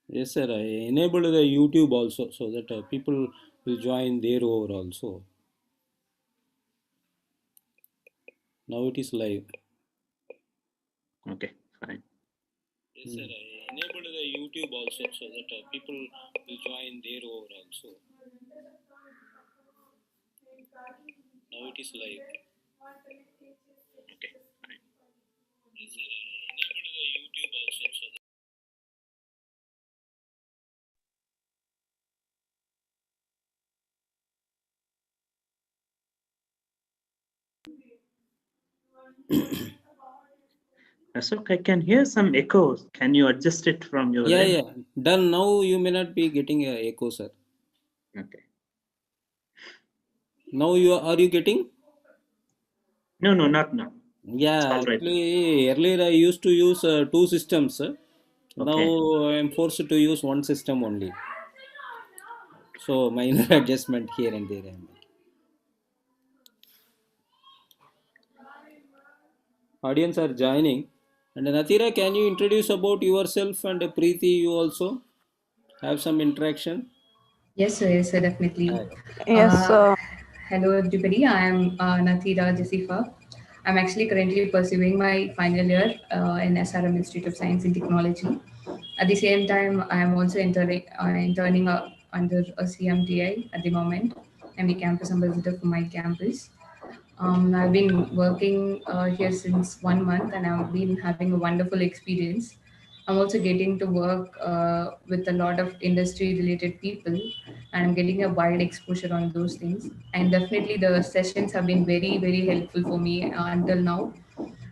Yes, sir. I enabled the YouTube also so that people will join there over also. Now it is live. Okay, fine. Yes, sir. I enabled the YouTube also so that people will join there over also. Now it is live. Okay, fine. Yes, sir. I enabled the YouTube also so that. Ashok, I can hear some echoes. Can you adjust it from your Yeah, end? yeah. Done. Now you may not be getting a echo, sir. Okay. Now are you getting? No, no, not now. It's Yeah, all right now. actually earlier I used to use two systems. Now Okay. I am forced to use one system only. So minor adjustment here and there. Audience are joining. And Nathira, can you introduce about yourself, and Preeti, you also have some interaction? Yes, sir, definitely. Hi. Yes, Uh, Hello, everybody. I am Nathira Jasifa. I'm actually currently pursuing my final year in SRM Institute of Science and Technology. At the same time, I am also interning under a CMTI at the moment. I'm the campus ambassador for my campus. I've been working here since 1 month and I've been having a wonderful experience. I'm also getting to work with a lot of industry related people and I'm getting a wide exposure on those things. And definitely the sessions have been very, very helpful for me until now.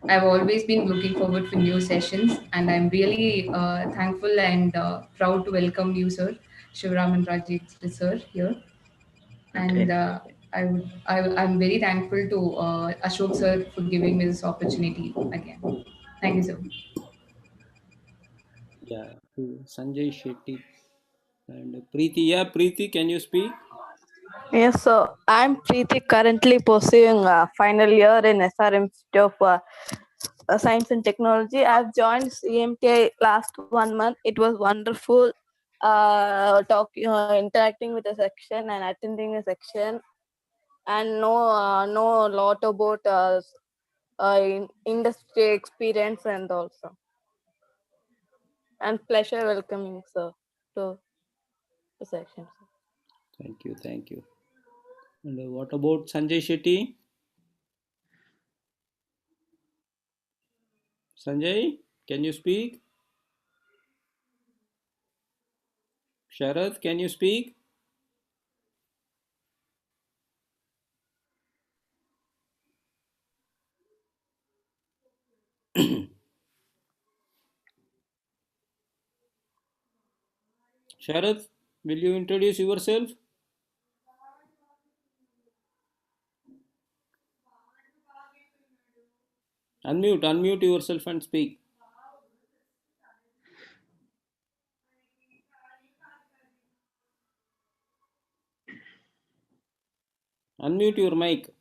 I've always been looking forward for new sessions and I'm really thankful and proud to welcome you, sir, Shivram and Rajit, sir, here and Okay. I'm very thankful to Ashok sir for giving me this opportunity again. Thank you, sir. Yeah, Sanjay Shetty and Preeti. Yeah, Preeti, can you speak? yes. So I'm Preeti, currently pursuing a final year in SRM Institute of Science and Technology. I've joined CMTI last 1 month. It was wonderful, interacting with the section and attending the section, and know a lot about industry experience and also. And pleasure welcoming sir to the section. Thank you, thank you. And what about Sanjay Shetty? Sanjay, can you speak? Sharath, can you speak? Sharath, will you introduce yourself? Unmute yourself and speak. Unmute your mic.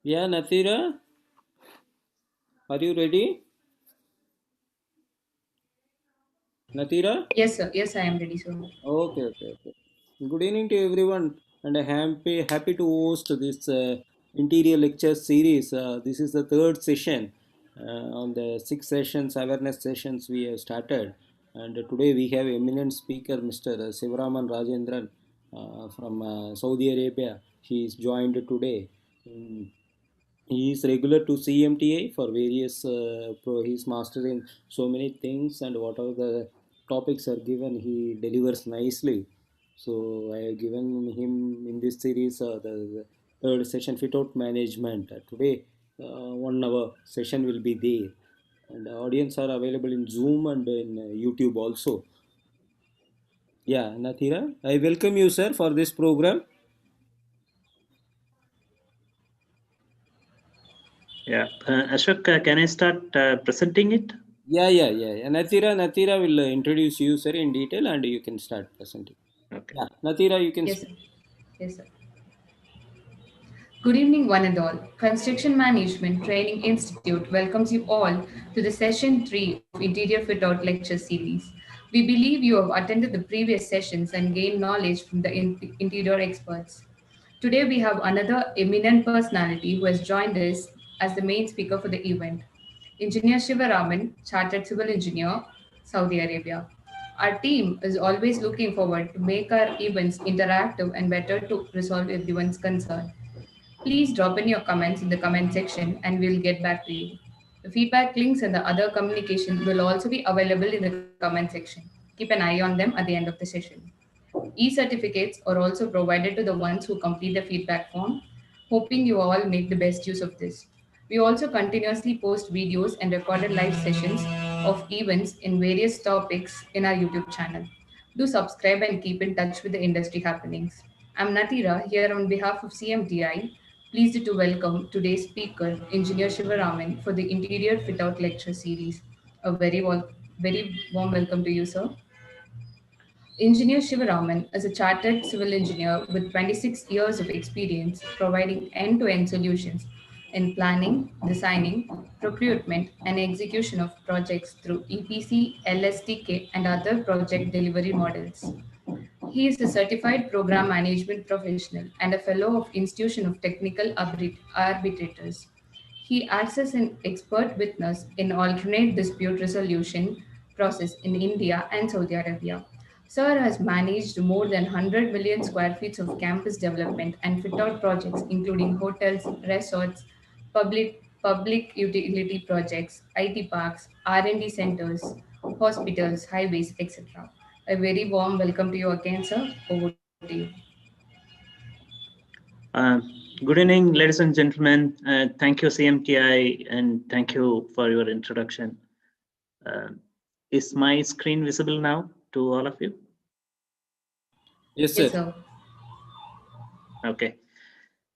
Yeah, Nathira, are you ready? Nathira? Yes, I am ready, sir. Okay. Good evening to everyone, and I'm happy to host this interior lecture series. This is the third session on the six sessions awareness sessions we have started, and today we have eminent speaker Mr. Sivaraman Rajendran from Saudi Arabia. He is joined today. He is regular to CMTA for various he's master in so many things, and whatever the topics are given he delivers nicely. So I have given him in this series the third session Fitout management. Today 1 hour session will be there, and the audience are available in Zoom and in YouTube also. Yeah, Nathira, I welcome you, sir, for this program. Yeah. Ashok, can I start presenting it? Yeah. Nathira will introduce you, sir, in detail, and you can start presenting. Okay. Yeah, Nathira, you can Yes, speak. sir. Yes, sir. Good evening, one and all. Construction Management Training Institute welcomes you all to the session 3 of Interior Fit Out lecture series. We believe you have attended the previous sessions and gained knowledge from the interior experts. Today, we have another eminent personality who has joined us as the main speaker for the event. Engineer Shivaraman, Chartered Civil Engineer, Saudi Arabia. Our team is always looking forward to make our events interactive and better to resolve everyone's concern. Please drop in your comments in the comment section and we'll get back to you. The feedback links and the other communication will also be available in the comment section. Keep an eye on them at the end of the session. E-certificates are also provided to the ones who complete the feedback form, hoping you all make the best use of this. We also continuously post videos and recorded live sessions of events in various topics in our YouTube channel. Do subscribe and keep in touch with the industry happenings. I'm Natira here on behalf of CMTI. Pleased to welcome today's speaker, Engineer Shivaraman, for the Interior Fit Out Lecture Series. A very warm welcome to you, sir. Engineer Shivaraman is a chartered civil engineer with 26 years of experience providing end to end solutions in planning, designing, procurement, and execution of projects through EPC, LSTK, and other project delivery models. He is a certified program management professional and a fellow of Institution of Technical Arbitrators. He acts as an expert witness in alternate dispute resolution process in India and Saudi Arabia. Sir has managed more than 100 million square feet of campus development and fit out projects including hotels, resorts, public utility projects, IT parks, R&D centers, hospitals, highways, etc. A very warm welcome to you again, sir. Over to you. Good evening, ladies and gentlemen. Thank you, CMTI, and thank you for your introduction. Is my screen visible now to all of you? Yes, Yes, sir. sir. Okay.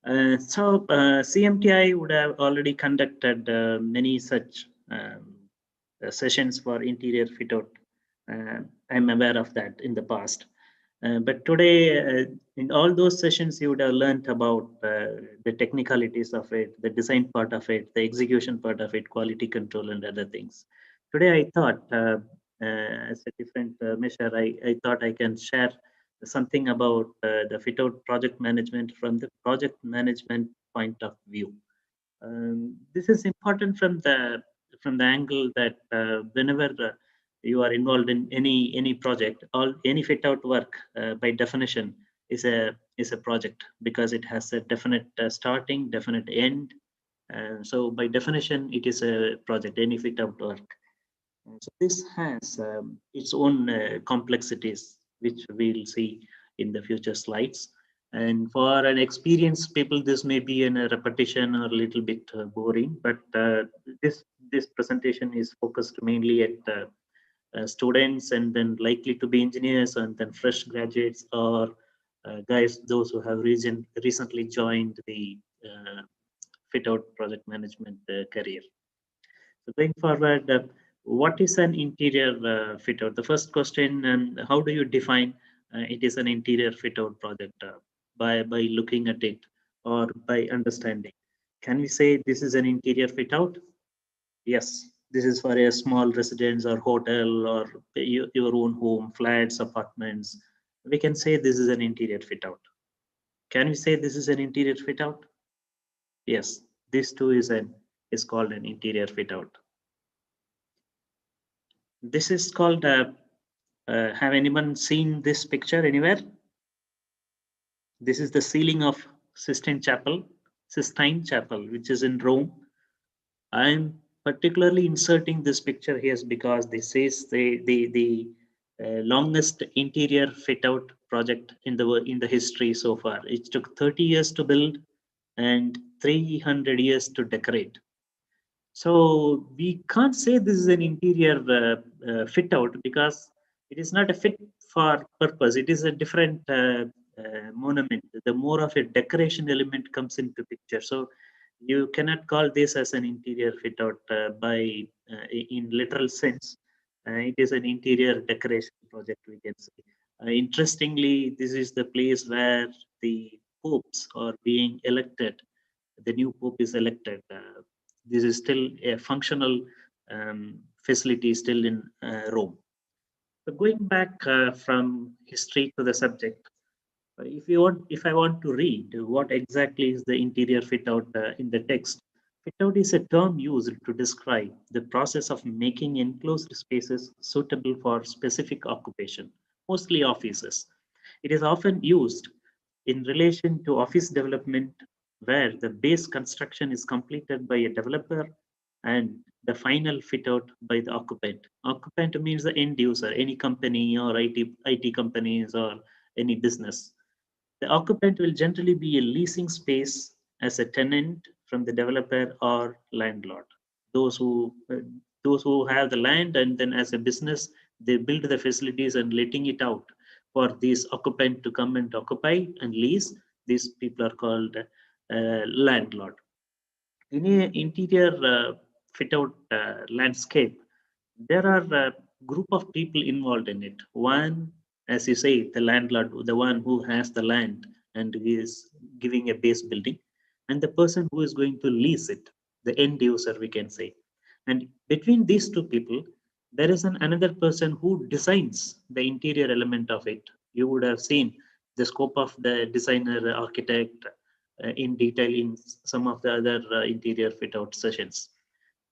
CMTI would have already conducted many such sessions for interior fit out. I'm aware of that in the past. But today, in all those sessions, you would have learned about the technicalities of it, the design part of it, the execution part of it, quality control, and other things. Today, I thought, as a different measure, I thought I can share something about the fit out project management from the project management point of view. This is important from the angle that whenever you are involved in any project, any fit out work by definition is a project because it has a definite starting, definite end. So by definition, it is a project, any fit out work. So this has its own complexities, which we'll see in the future slides. And for an experienced people, this may be in a repetition or a little bit boring, but this presentation is focused mainly at students and then likely to be engineers and then fresh graduates or guys, those who have recently joined the fit out project management career. So going forward, what is an interior fit out? The first question, how do you define it is an interior fit out project by looking at it or by understanding? Can we say this is an interior fit out? Yes, this is for a small residence or hotel or your own home, flats, apartments. We can say this is an interior fit out. Can we say this is an interior fit out? Yes, this too is called an interior fit out. This is called, have anyone seen this picture anywhere? This is the ceiling of Sistine Chapel, which is in Rome. I'm particularly inserting this picture here because this is the longest interior fit out project in the history so far. It took 30 years to build and 300 years to decorate. So we can't say this is an interior fit out because it is not a fit for purpose. It is a different monument. The more of a decoration element comes into picture. So You cannot call this as an interior fit out in literal sense. It is an interior decoration project, we can say. Interestingly, this is the place where the popes are being elected. The new pope is elected. This is still a functional facility still in Rome. So going back from history to the subject, if I want to read what exactly is the interior fit out in the text, fit out is a term used to describe the process of making enclosed spaces suitable for specific occupation, mostly offices. It is often used in relation to office development where the base construction is completed by a developer and the final fit out by the occupant. Occupant means the end user, any company or IT companies or any business. The occupant will generally be a leasing space as a tenant from the developer or landlord. Those who uh, those who have the land and then as a business they build the facilities and letting it out for these occupant to come and occupy and lease. These people are called landlord. In a interior fit out landscape, there are a group of people involved in it. One, as you say, the landlord, the one who has the land and is giving a base building, and the person who is going to lease it, the end user, we can say. And between these two people, there is another person who designs the interior element of it. You would have seen the scope of the designer, architect in detail in some of the other interior fit out sessions.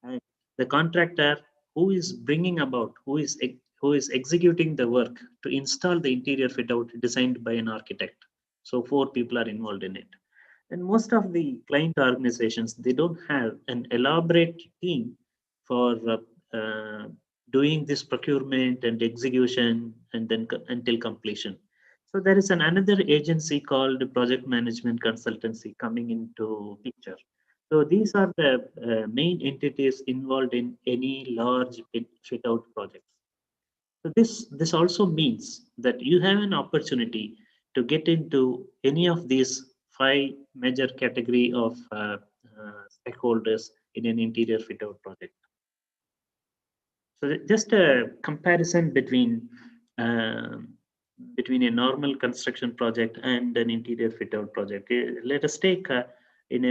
And the contractor who is bringing about, who is executing the work to install the interior fit out designed by an architect. So four people are involved in it. And most of the client organizations, they don't have an elaborate team for doing this procurement and execution and then until completion. So there is another agency called project management consultancy coming into picture. So these are the main entities involved in any large fit out projects. So this also means that you have an opportunity to get into any of these five major category of stakeholders in an interior fit out project. So just a comparison between a normal construction project and an interior fit out project. Let us take in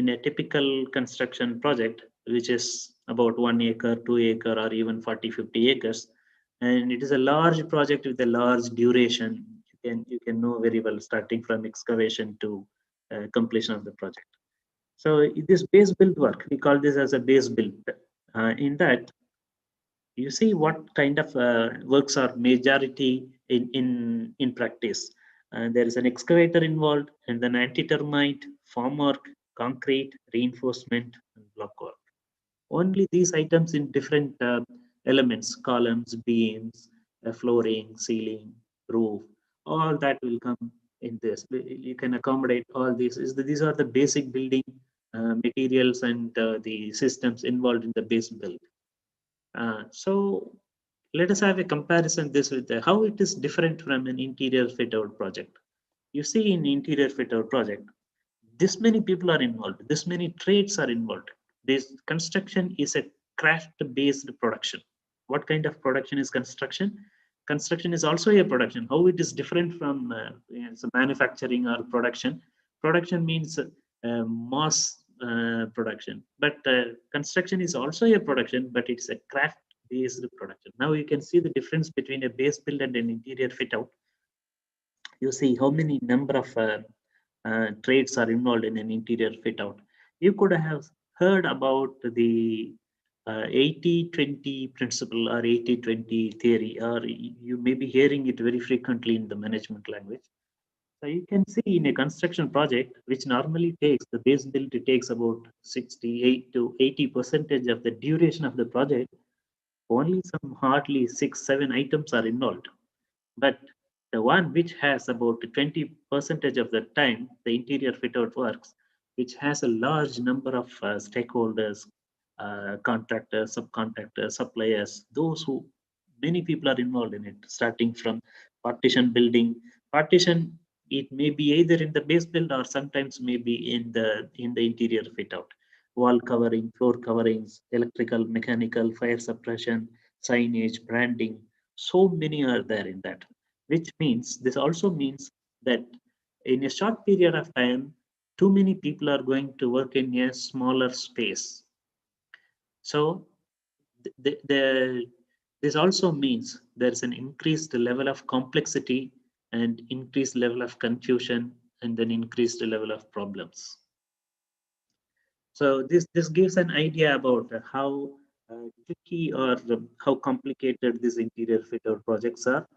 a typical construction project, which is about 1 acre, 2 acre, or even 40, 50 acres, and it is a large project with a large duration. You can know very well starting from excavation to completion of the project. So this base build work, we call this as a base build. In that, you see what kind of works are majority in practice. There is an excavator involved and then anti-termite, formwork, concrete, reinforcement, and block work. Only these items in different elements, columns, beams, flooring, ceiling, roof, all that will come in this. You can accommodate all these. These are the basic building materials and the systems involved in the base build. So let us have a comparison this with how it is different from an interior fit out project. You see in interior fit out project, this many people are involved, this many trades are involved. This construction is a craft based production. What kind of production is construction? Construction is also a production. How it is different from manufacturing or production? Production means mass production, but construction is also a production, but it's a craft based production. Now you can see the difference between a base build and an interior fit out. You see how many number of trades are involved in an interior fit out. You could have heard about the 80-20 principle or 80-20 theory, or you may be hearing it very frequently in the management language. So you can see in a construction project, which normally takes the base build, it takes about 68 to 80% of the duration of the project. Only some hardly 6-7 items are involved. But the one which has about 20% of the time, the interior fit out works, which has a large number of stakeholders, contractors, subcontractors, suppliers, those who many people are involved in it, starting from partition building. Partition It may be either in the base build or sometimes maybe in the interior fit out. Wall covering, floor coverings, electrical, mechanical, fire suppression, signage, branding. So many are there in that, which means this also means that in a short period of time, too many people are going to work in a smaller space. So this also means there's an increased level of complexity and increased level of confusion and then increased level of problems. So this gives an idea about how tricky or how complicated these interior fit out projects are.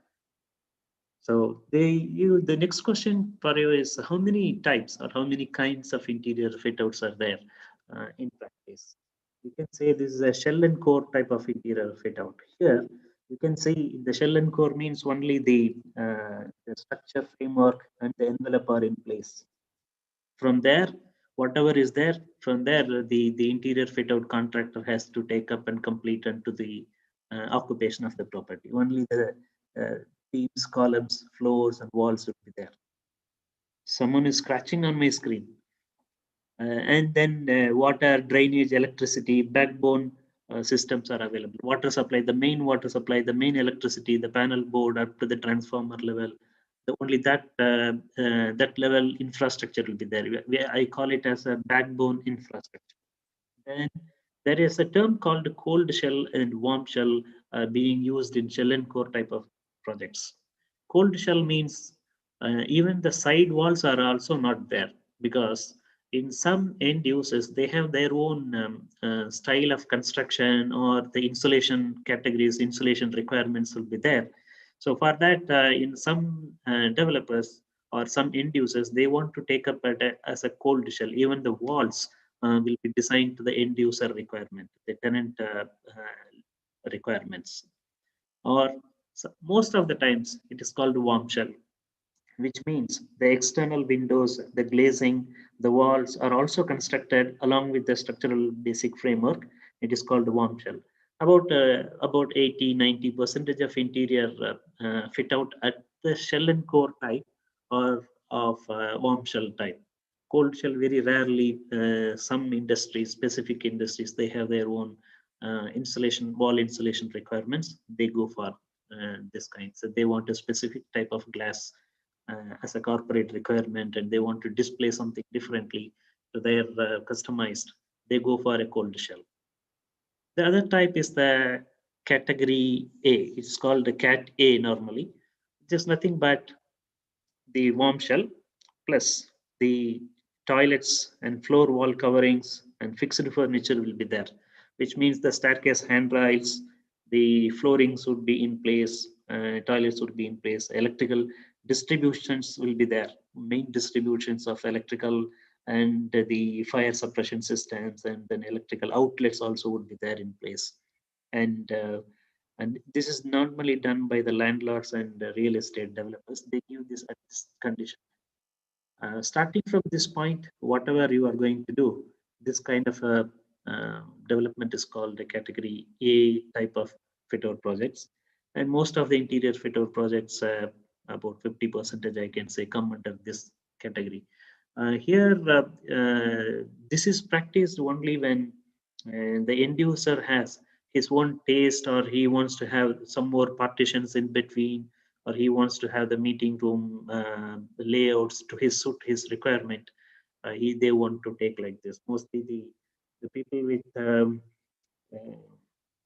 So the next question for you is how many types or how many kinds of interior fit outs are there in practice? You can say this is a shell and core type of interior fit out. Here you can see the shell and core means only the structure framework and the envelope are in place. From there, whatever is there, from there the interior fit out contractor has to take up and complete unto the occupation of the property. Only the beams, columns, floors, and walls would be there. Someone is scratching on my screen. And then water, drainage, electricity, backbone systems are available. Water supply, the main water supply, the main electricity, the panel board up to the transformer level. Only that level infrastructure will be there. I call it as a backbone infrastructure. Then there is a term called cold shell and warm shell being used in shell and core type of projects. Cold shell means even the side walls are also not there, because in some end users they have their own style of construction, or the insulation categories, insulation requirements will be there. So for that, in some developers or some end users, they want to take up as a cold shell. Even the walls will be designed to the end user requirement, the tenant requirements. Or most of the times it is called warm shell, which means the external windows, the glazing, the walls are also constructed along with the structural basic framework. It is called warm shell. About 80-90% of interior fit out at the shell and core type or of warm shell type. Cold shell very rarely. Some industries, specific industries, they have their own insulation, wall insulation requirements. They go for this kind. So they want a specific type of glass as a corporate requirement, and they want to display something differently to their customized, they go for a cold shell. The other type is the category A. It's called the Cat A normally. Just nothing but the warm shell plus the toilets and floor wall coverings and fixed furniture will be there, which means the staircase handrails, the floorings would be in place, toilets would be in place, electrical distributions will be there, main distributions of electrical and the fire suppression systems, and then electrical outlets also would be there in place. And this is normally done by the landlords and real estate developers. They give this at this condition. Starting from this point, whatever you are going to do, this kind of a development is called a category A type of fit out projects. And most of the interior fit out projects, about 50% I can say, come under this category. Here, this is practiced only when the end user has his own taste, or he wants to have some more partitions in between, or he wants to have the meeting room layouts to suit his requirement. They want to take like this. Mostly the people with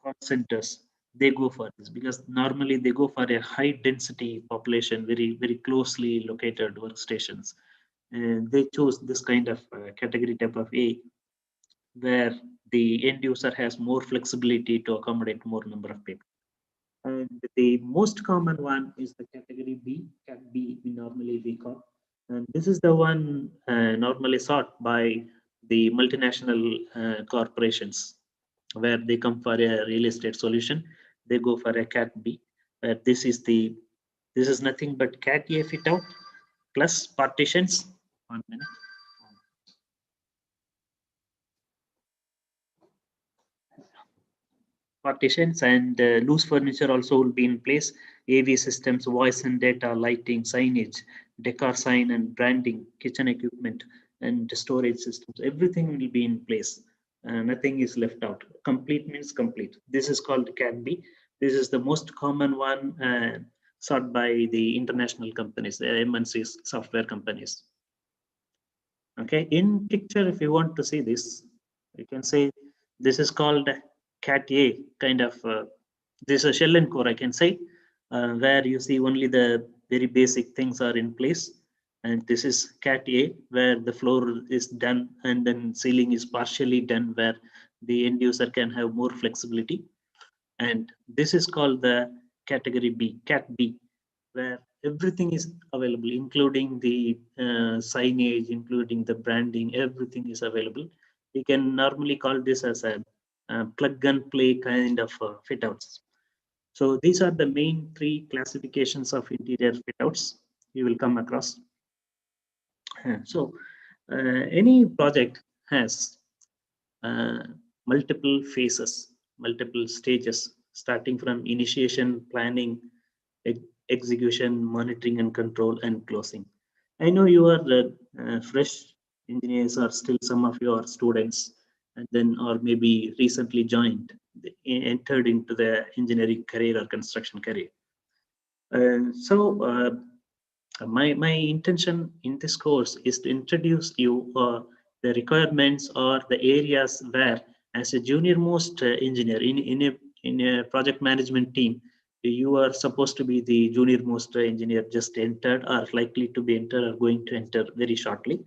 call centers, they go for this, because normally they go for a high density population, very closely located workstations, and they choose this kind of category type of A, where the end user has more flexibility to accommodate more number of people. And the most common one is the category B, Cat B, we call. And this is the one normally sought by the multinational corporations, where they come for a real estate solution. They go for a Cat B. This is nothing but Cat A fit out plus partitions. 1 minute. Partitions and loose furniture also will be in place. AV systems, voice and data, lighting, signage, decor sign and branding, kitchen equipment, and storage systems. Everything will be in place. Nothing is left out. Complete means complete. This is called CAT-B. This is the most common one sought by the international companies, the MNCs, software companies. Okay, in picture, if you want to see this, you can say this is called CAT-A kind of. This is a shell and core, I can say, where you see only the very basic things are in place. And this is CAT-A, where the floor is done and then ceiling is partially done, where the end user can have more flexibility. And this is called the category B, CAT-B, where everything is available, including the signage, including the branding, everything is available. We can normally call this as a plug and play kind of fit outs. So these are the main three classifications of interior fit outs you will come across. So any project has multiple phases, multiple stages, starting from initiation, planning, execution, monitoring and control, and closing. I know you are fresh engineers, or still some of your students, and then or maybe recently joined, entered into the engineering career or construction career. My intention in this course is to introduce you the requirements or the areas where, as a junior most engineer in a project management team, you are supposed to be the junior most engineer, just entered or likely to be entered or going to enter very shortly.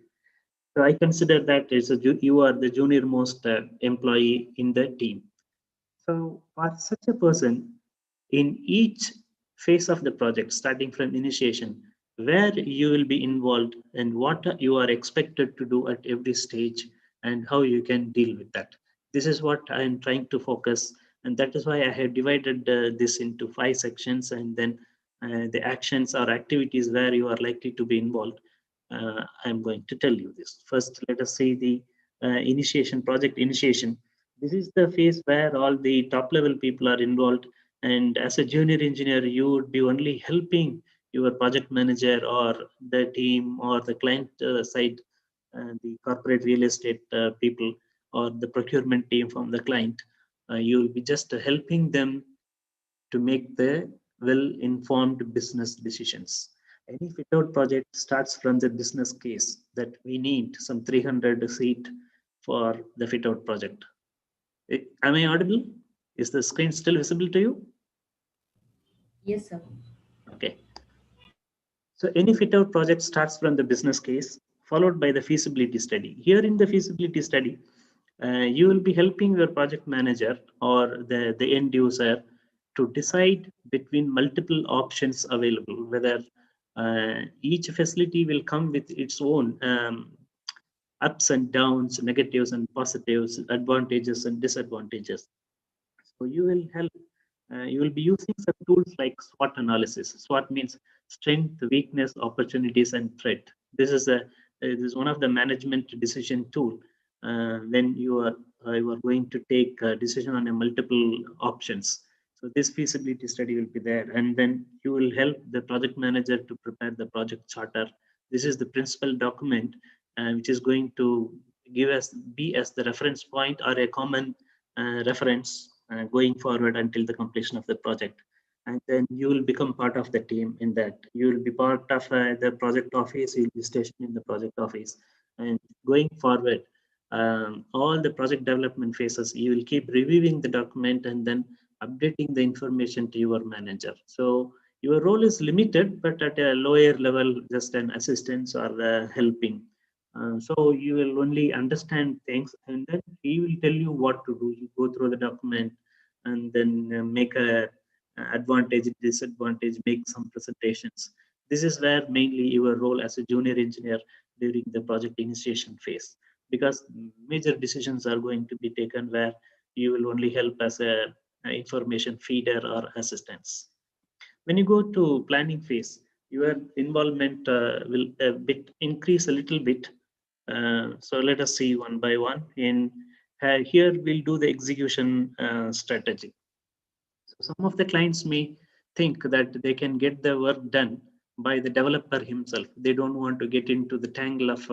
So I consider that as you are the junior most employee in the team. So for such a person, in each phase of the project, starting from initiation, where you will be involved and what you are expected to do at every stage and how you can deal with that. This is what I am trying to focus, and that is why I have divided this into 5 sections, and then the actions or activities where you are likely to be involved. I'm going to tell you this. First, let us see the initiation, project initiation. This is the phase where all the top level people are involved, and as a junior engineer, you would be only helping your project manager or the team or the client side, the corporate real estate people or the procurement team from the client. You will be just helping them to make the well-informed business decisions. Any fit-out project starts from the business case that we need some 300 seat for the fit-out project. Am I audible? Is the screen still visible to you? Yes, sir. Okay. So any fit-out project starts from the business case, followed by the feasibility study. Here in the feasibility study, you will be helping your project manager or the end user to decide between multiple options available, whether each facility will come with its own ups and downs, negatives and positives, advantages and disadvantages. So you will help. You will be using some tools like SWOT analysis. SWOT means strength, weakness, opportunities, and threat. This is one of the management decision tool when you are going to take a decision on a multiple options. So this feasibility study will be there, and then you will help the project manager to prepare the project charter. This is the principal document which is going to be as the reference point or a common reference going forward until the completion of the project. And then you will become part of the team in that. You will be part of the project office, you'll be stationed in the project office. And going forward, all the project development phases, you will keep reviewing the document and then updating the information to your manager. So your role is limited, but at a lower level, just an assistance or helping. So you will only understand things, and then he will tell you what to do. You go through the document and then make a advantage, disadvantage, make some presentations. This is where mainly your role as a junior engineer during the project initiation phase, because major decisions are going to be taken where you will only help as a information feeder or assistance. When you go to planning phase, your involvement will increase a little bit. So let us see one by one. Here we'll do the execution strategy. So some of the clients may think that they can get the work done by the developer himself. They don't want to get into the tangle of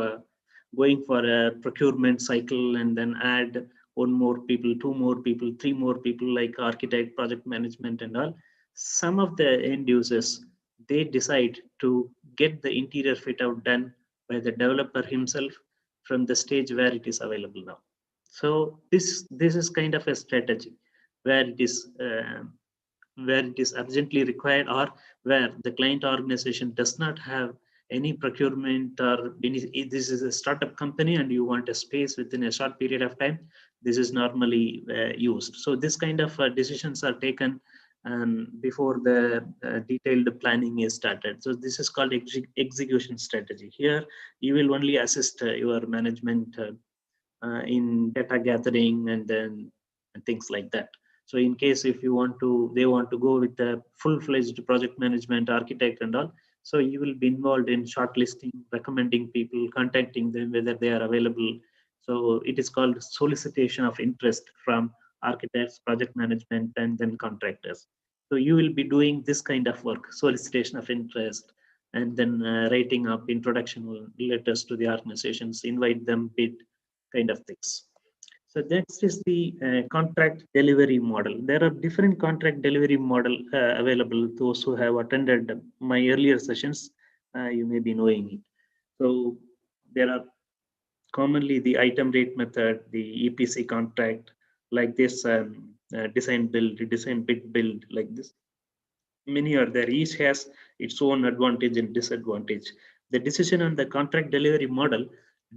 going for a procurement cycle and then add one more people, two more people, three more people, like architect, project management and all. Some of the end users, they decide to get the interior fit out done by the developer himself from the stage where it is available now. So this is kind of a strategy where it is urgently required, or where the client organization does not have any procurement or any. This is a startup company and you want a space within a short period of time. This is normally used. So this kind of decisions are taken before the detailed planning is started. So this is called execution strategy. Here you will only assist your management in data gathering and then and things like that. So in case if you want to, they want to go with a full-fledged project management architect and all, so you will be involved in shortlisting, recommending people, contacting them whether they are available. So it is called solicitation of interest from architects, project management, and then contractors. So you will be doing this kind of work, solicitation of interest, and then writing up introduction letters to the organizations, invite them, bid, kind of things. So next is the contract delivery model. There are different contract delivery model available. Those who have attended my earlier sessions, you may be knowing it. So there are commonly the item rate method, the EPC contract, like this, design build, design bid build, like this. Many are there. Each has its own advantage and disadvantage. The decision on the contract delivery model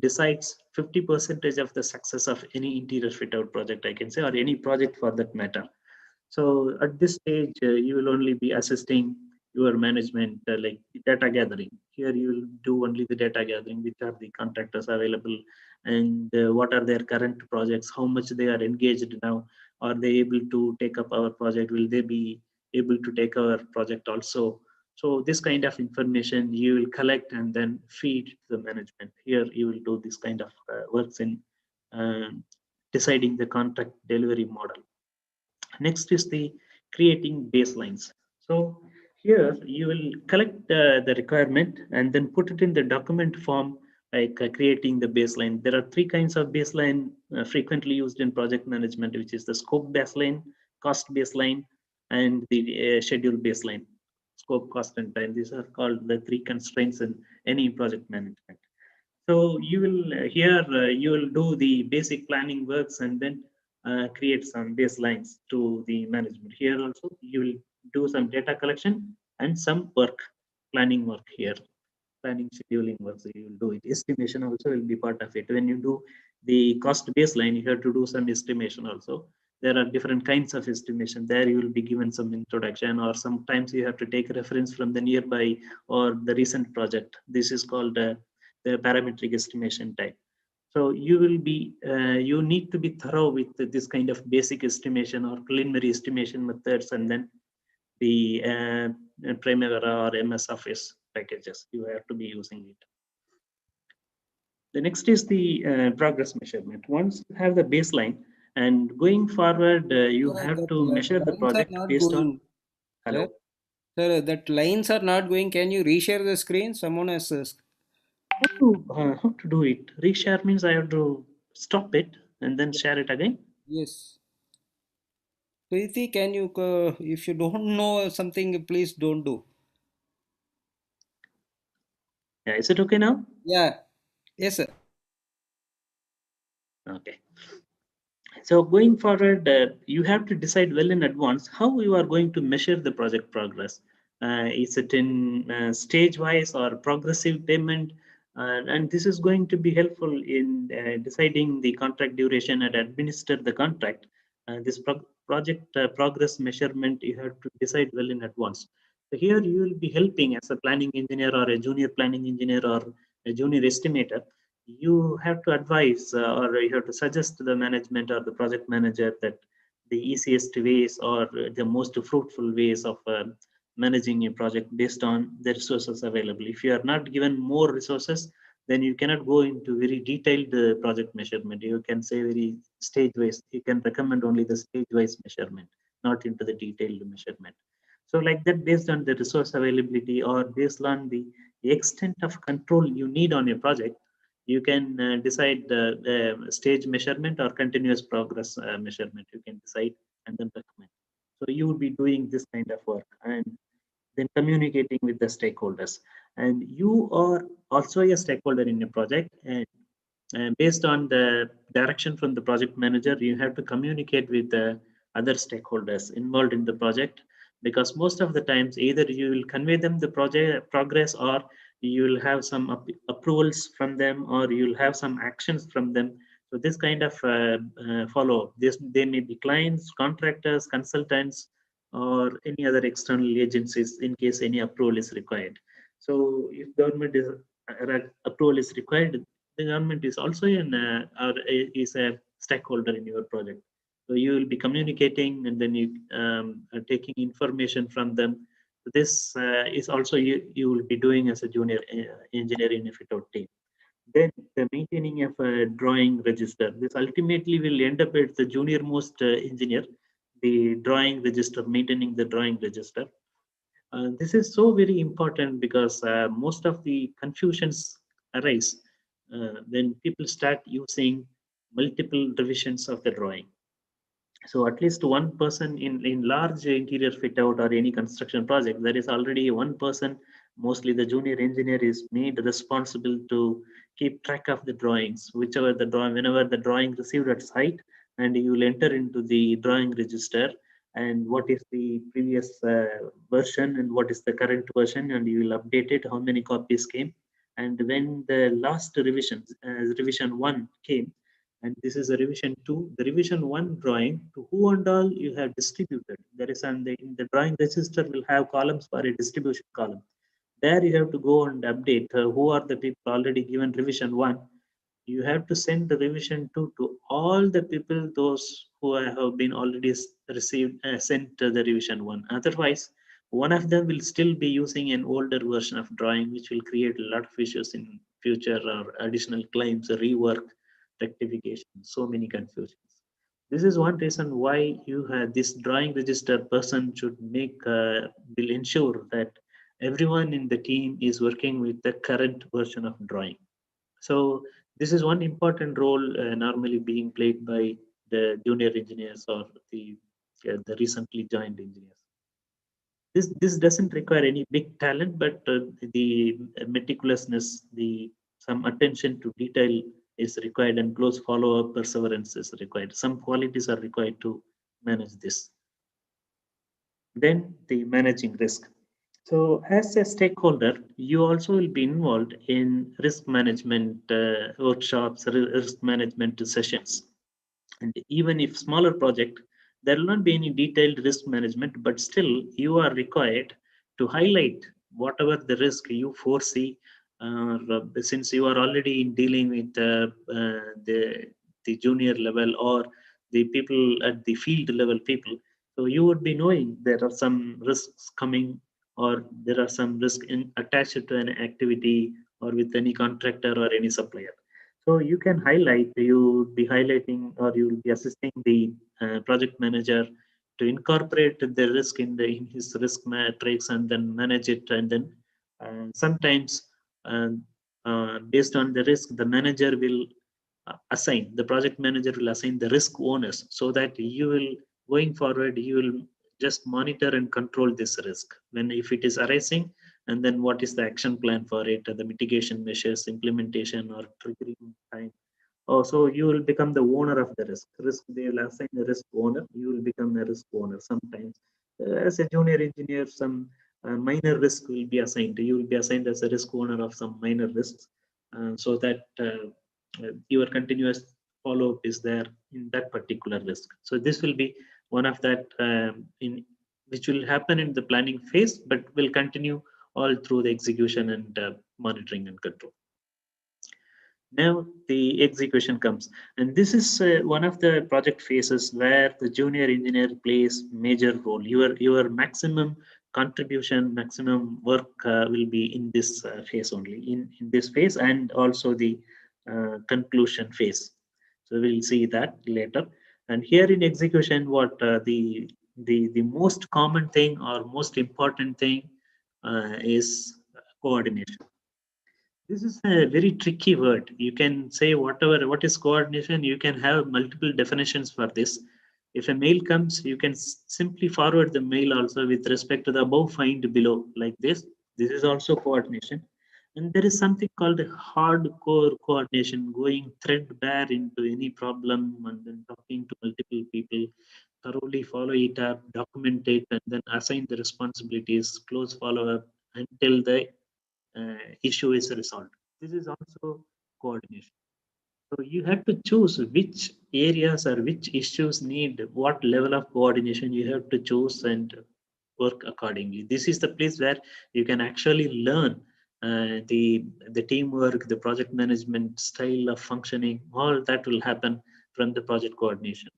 decides 50% of the success of any interior fit out project, I can say, or any project for that matter. So at this stage, you will only be assisting your management, like data gathering. Here you will do only the data gathering, which are the contractors available, and what are their current projects, how much they are engaged now. Are they able to take up our project? Will they be able to take our project also? So this kind of information you will collect and then feed to the management. Here you will do this kind of works in um, deciding the contract delivery model. Next is the creating baselines. So here you will collect the requirement and then put it in the document form, like creating the baseline. There are three kinds of baseline frequently used in project management, which is the scope baseline, cost baseline, and the schedule baseline. Scope, cost, and time. These are called the three constraints in any project management. So you will here you will do the basic planning works and then create some baselines to the management. Here also you will do some data collection and some work, planning work here, planning scheduling work. So you will do it. Estimation also will be part of it. When you do the cost baseline, you have to do some estimation also. There are different kinds of estimation. There you will be given some introduction, or sometimes you have to take reference from the nearby or the recent project. This is called the parametric estimation type. So you will be, you need to be thorough with this kind of basic estimation or preliminary estimation methods, and then the Primavera or MS Office packages. You have to be using it. The next is the progress measurement. Once you have the baseline, and going forward, you have to measure the Lines are project not based on. going. Sir, Hello. sir, that lines are not going. Can you reshare the screen? Someone has. How to do it? Reshare means I have to stop it and then share it again. Yes. Preeti, can you, if you don't know something, please don't do. Yeah, is it okay now? Yeah. Yes, sir. Okay. So going forward, you have to decide well in advance how you are going to measure the project progress. Is it in stage wise or progressive payment? And this is going to be helpful in deciding the contract duration and administer the contract. This project progress measurement, you have to decide well in advance. So here you will be helping as a planning engineer or a junior planning engineer or a junior estimator. You have to advise or you have to suggest to the management or the project manager that the easiest ways or the most fruitful ways of managing a project based on the resources available. If you are not given more resources, then you cannot go into very detailed project measurement. You can say very stage wise. You can recommend only the stage wise measurement, not into the detailed measurement. So like that, based on the resource availability or based on the extent of control you need on your project, you can decide the stage measurement or continuous progress measurement. You can decide and then recommend. So you would be doing this kind of work and then communicating with the stakeholders. And you are also a stakeholder in your project, and based on the direction from the project manager, you have to communicate with the other stakeholders involved in the project, because most of the times either you will convey them the project progress, or you will have some approvals from them, or you will have some actions from them. So this kind of follow this, they may be clients, contractors, consultants, or any other external agencies in case any approval is required. So if government is approval is required, the government is also is a stakeholder in your project. So you will be communicating, and then you are taking information from them. This is also you will be doing as a junior engineer in a Fitout team. Then the maintaining of a drawing register. This ultimately will end up at the junior most engineer, the drawing register, maintaining the drawing register. This is so very important because most of the confusions arise when people start using multiple revisions of the drawing. So at least one person in large interior fit out or any construction project, there is already one person, mostly the junior engineer, is made responsible to keep track of the drawings, whichever the drawing, whenever the drawing received at site, and you will enter into the drawing register and what is the previous version and what is the current version, and you will update it, how many copies came. And when the last revision 1 came, and this is a revision 2, the revision 1 drawing, to who and all you have distributed. There is in the drawing register will have columns for a distribution column. There you have to go and update who are the people already given revision 1. You have to send the revision 2 to all the people, those who have been already received, sent the revision 1. Otherwise, one of them will still be using an older version of drawing, which will create a lot of issues in future, or additional claims, rework, rectification, so many confusions. This is one reason why you have this drawing register person should will ensure that everyone in the team is working with the current version of drawing. So this is one important role normally being played by the junior engineers or the recently joined engineers. This doesn't require any big talent, but the meticulousness, the some attention to detail is required, and close follow-up, perseverance is required. Some qualities are required to manage this. Then the managing risk. So as a stakeholder, you also will be involved in risk management workshops, risk management sessions. And even if smaller project, there will not be any detailed risk management, but still you are required to highlight whatever the risk you foresee, since you are already in dealing with the junior level or the people at the field level people. So you would be knowing there are some risks coming, or there are some risk attached to an activity or with any contractor or any supplier. So you can highlight, you will be highlighting, or you will be assisting the project manager to incorporate the risk in his risk matrix and then manage it. And then sometimes based on the risk, the manager will the project manager will assign the risk owners, so that you will, going forward, you will just monitor and control this risk when if it is arising, and then what is the action plan for it, the mitigation measures, implementation, or triggering time. Oh, so you will become the owner of the risk. They will assign the risk owner. You will become a risk owner. Sometimes, as a junior engineer, some minor risk will be assigned. You will be assigned as a risk owner of some minor risks, so that your continuous follow-up is there in that particular risk. So this will be one of that in which will happen in the planning phase, but will continue all through the execution and monitoring and control. Now the execution comes, and this is one of the project phases where the junior engineer plays major role. Your maximum contribution, maximum work will be in this phase only, in this phase, and also the conclusion phase. So we'll see that later. And here in execution, what the the most common thing or most important thing is coordination. This is a very tricky word. You can say whatever, what is coordination? You can have multiple definitions for this. If a mail comes, you can simply forward the mail also with respect to the above, find below, like this. This is also coordination. And there is something called hardcore coordination, going threadbare into any problem and then talking to multiple people, thoroughly follow it up, document it, and then assign the responsibilities, close follow up until the issue is resolved. This is also coordination. So you have to choose which areas or which issues need what level of coordination. You have to choose and work accordingly. This is the place where you can actually learn the teamwork, the project management style of functioning. All that will happen from the project coordination.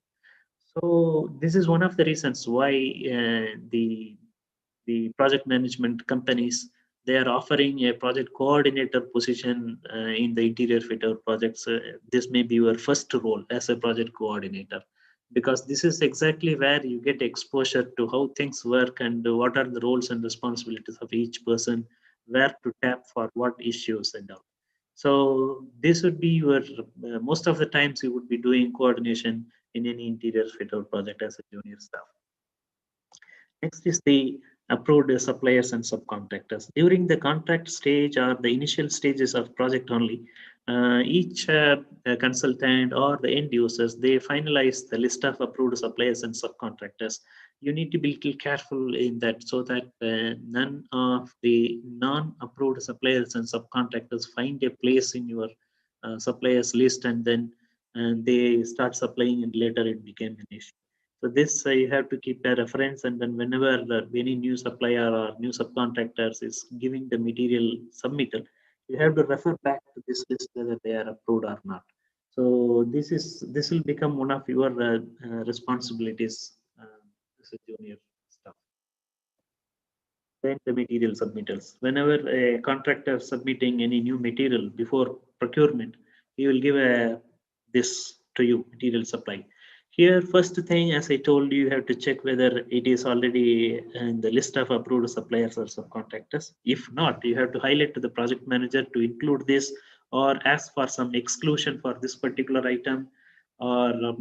So this is one of the reasons why the project management companies, they are offering a project coordinator position in the interior fit out projects. This may be your first role as a project coordinator, because this is exactly where you get exposure to how things work and what are the roles and responsibilities of each person, where to tap for what issues and all. So this would be your most of the times you would be doing coordination in any interior fit out project as a junior staff. Next is the approved suppliers and subcontractors. During the contract stage or the initial stages of project only, each consultant or the end users, they finalize the list of approved suppliers and subcontractors. You need to be little careful in that, so that none of the non-approved suppliers and subcontractors find a place in your suppliers list, and then they start supplying and later it became an issue. So this you have to keep a reference, and then whenever any new supplier or new subcontractors is giving the material submittal, you have to refer back to this list whether they are approved or not. So this will become one of your responsibilities as a junior staff. Then the material submittals. Whenever a contractor submitting any new material before procurement, he will give this to you, material supply. Here, first thing, as I told you, you have to check whether it is already in the list of approved suppliers or subcontractors. If not, you have to highlight to the project manager to include this, or ask for some exclusion for this particular item, or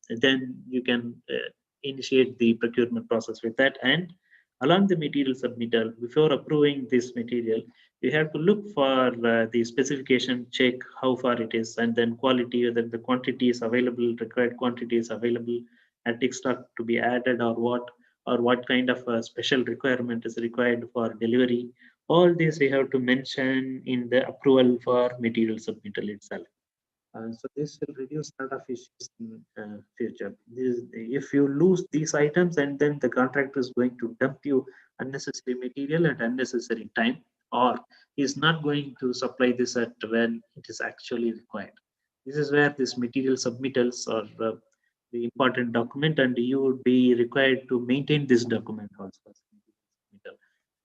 then you can initiate the procurement process with that. And along the material submittal, before approving this material, you have to look for the specification, check how far it is, and then quality, whether the quantity is available, required quantity is available, attic stock to be added, or what kind of special requirement is required for delivery. All this you have to mention in the approval for material submittal itself. So this will reduce a lot of issues in future. If you lose these items, and then the contractor is going to dump you unnecessary material at unnecessary time, or is not going to supply this at when it is actually required. This is where this material submittals are the important document, and you would be required to maintain this document also.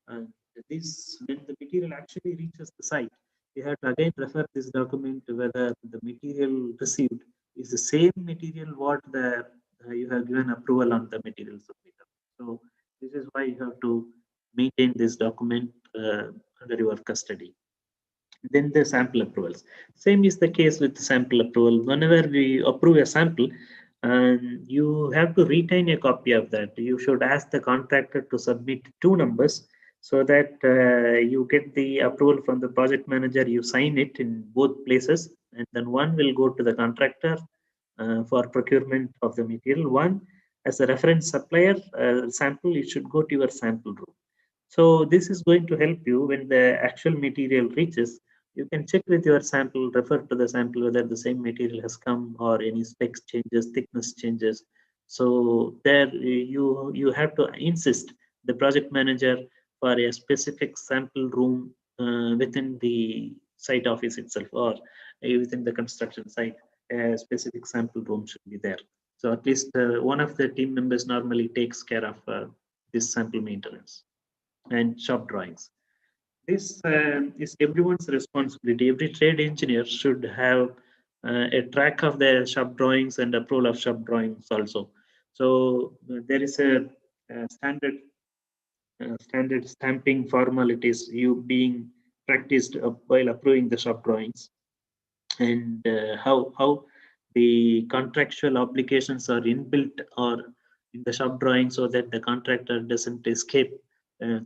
And this, when the material actually reaches the site, you have to again refer this document to whether the material received is the same material what the you have given approval on the material submittal. So this is why you have to maintain this document under your custody. Then the sample approvals. Same is the case with the sample approval. Whenever we approve a sample, you have to retain a copy of that. You should ask the contractor to submit two numbers, so that you get the approval from the project manager. You sign it in both places, and then one will go to the contractor for procurement of the material. One, as a reference supplier sample, it should go to your sample room. So this is going to help you when the actual material reaches. You can check with your sample, refer to the sample whether the same material has come or any specs changes, thickness changes. So there you have to insist the project manager for a specific sample room within the site office itself, or within the construction site. A specific sample room should be there. So at least one of the team members normally takes care of this sample maintenance and shop drawings. This is everyone's responsibility. Every trade engineer should have a track of their shop drawings and approval of shop drawings also. So there is a standard stamping formalities you being practiced while approving the shop drawings, and how the contractual obligations are inbuilt or in the shop drawing, so that the contractor doesn't escape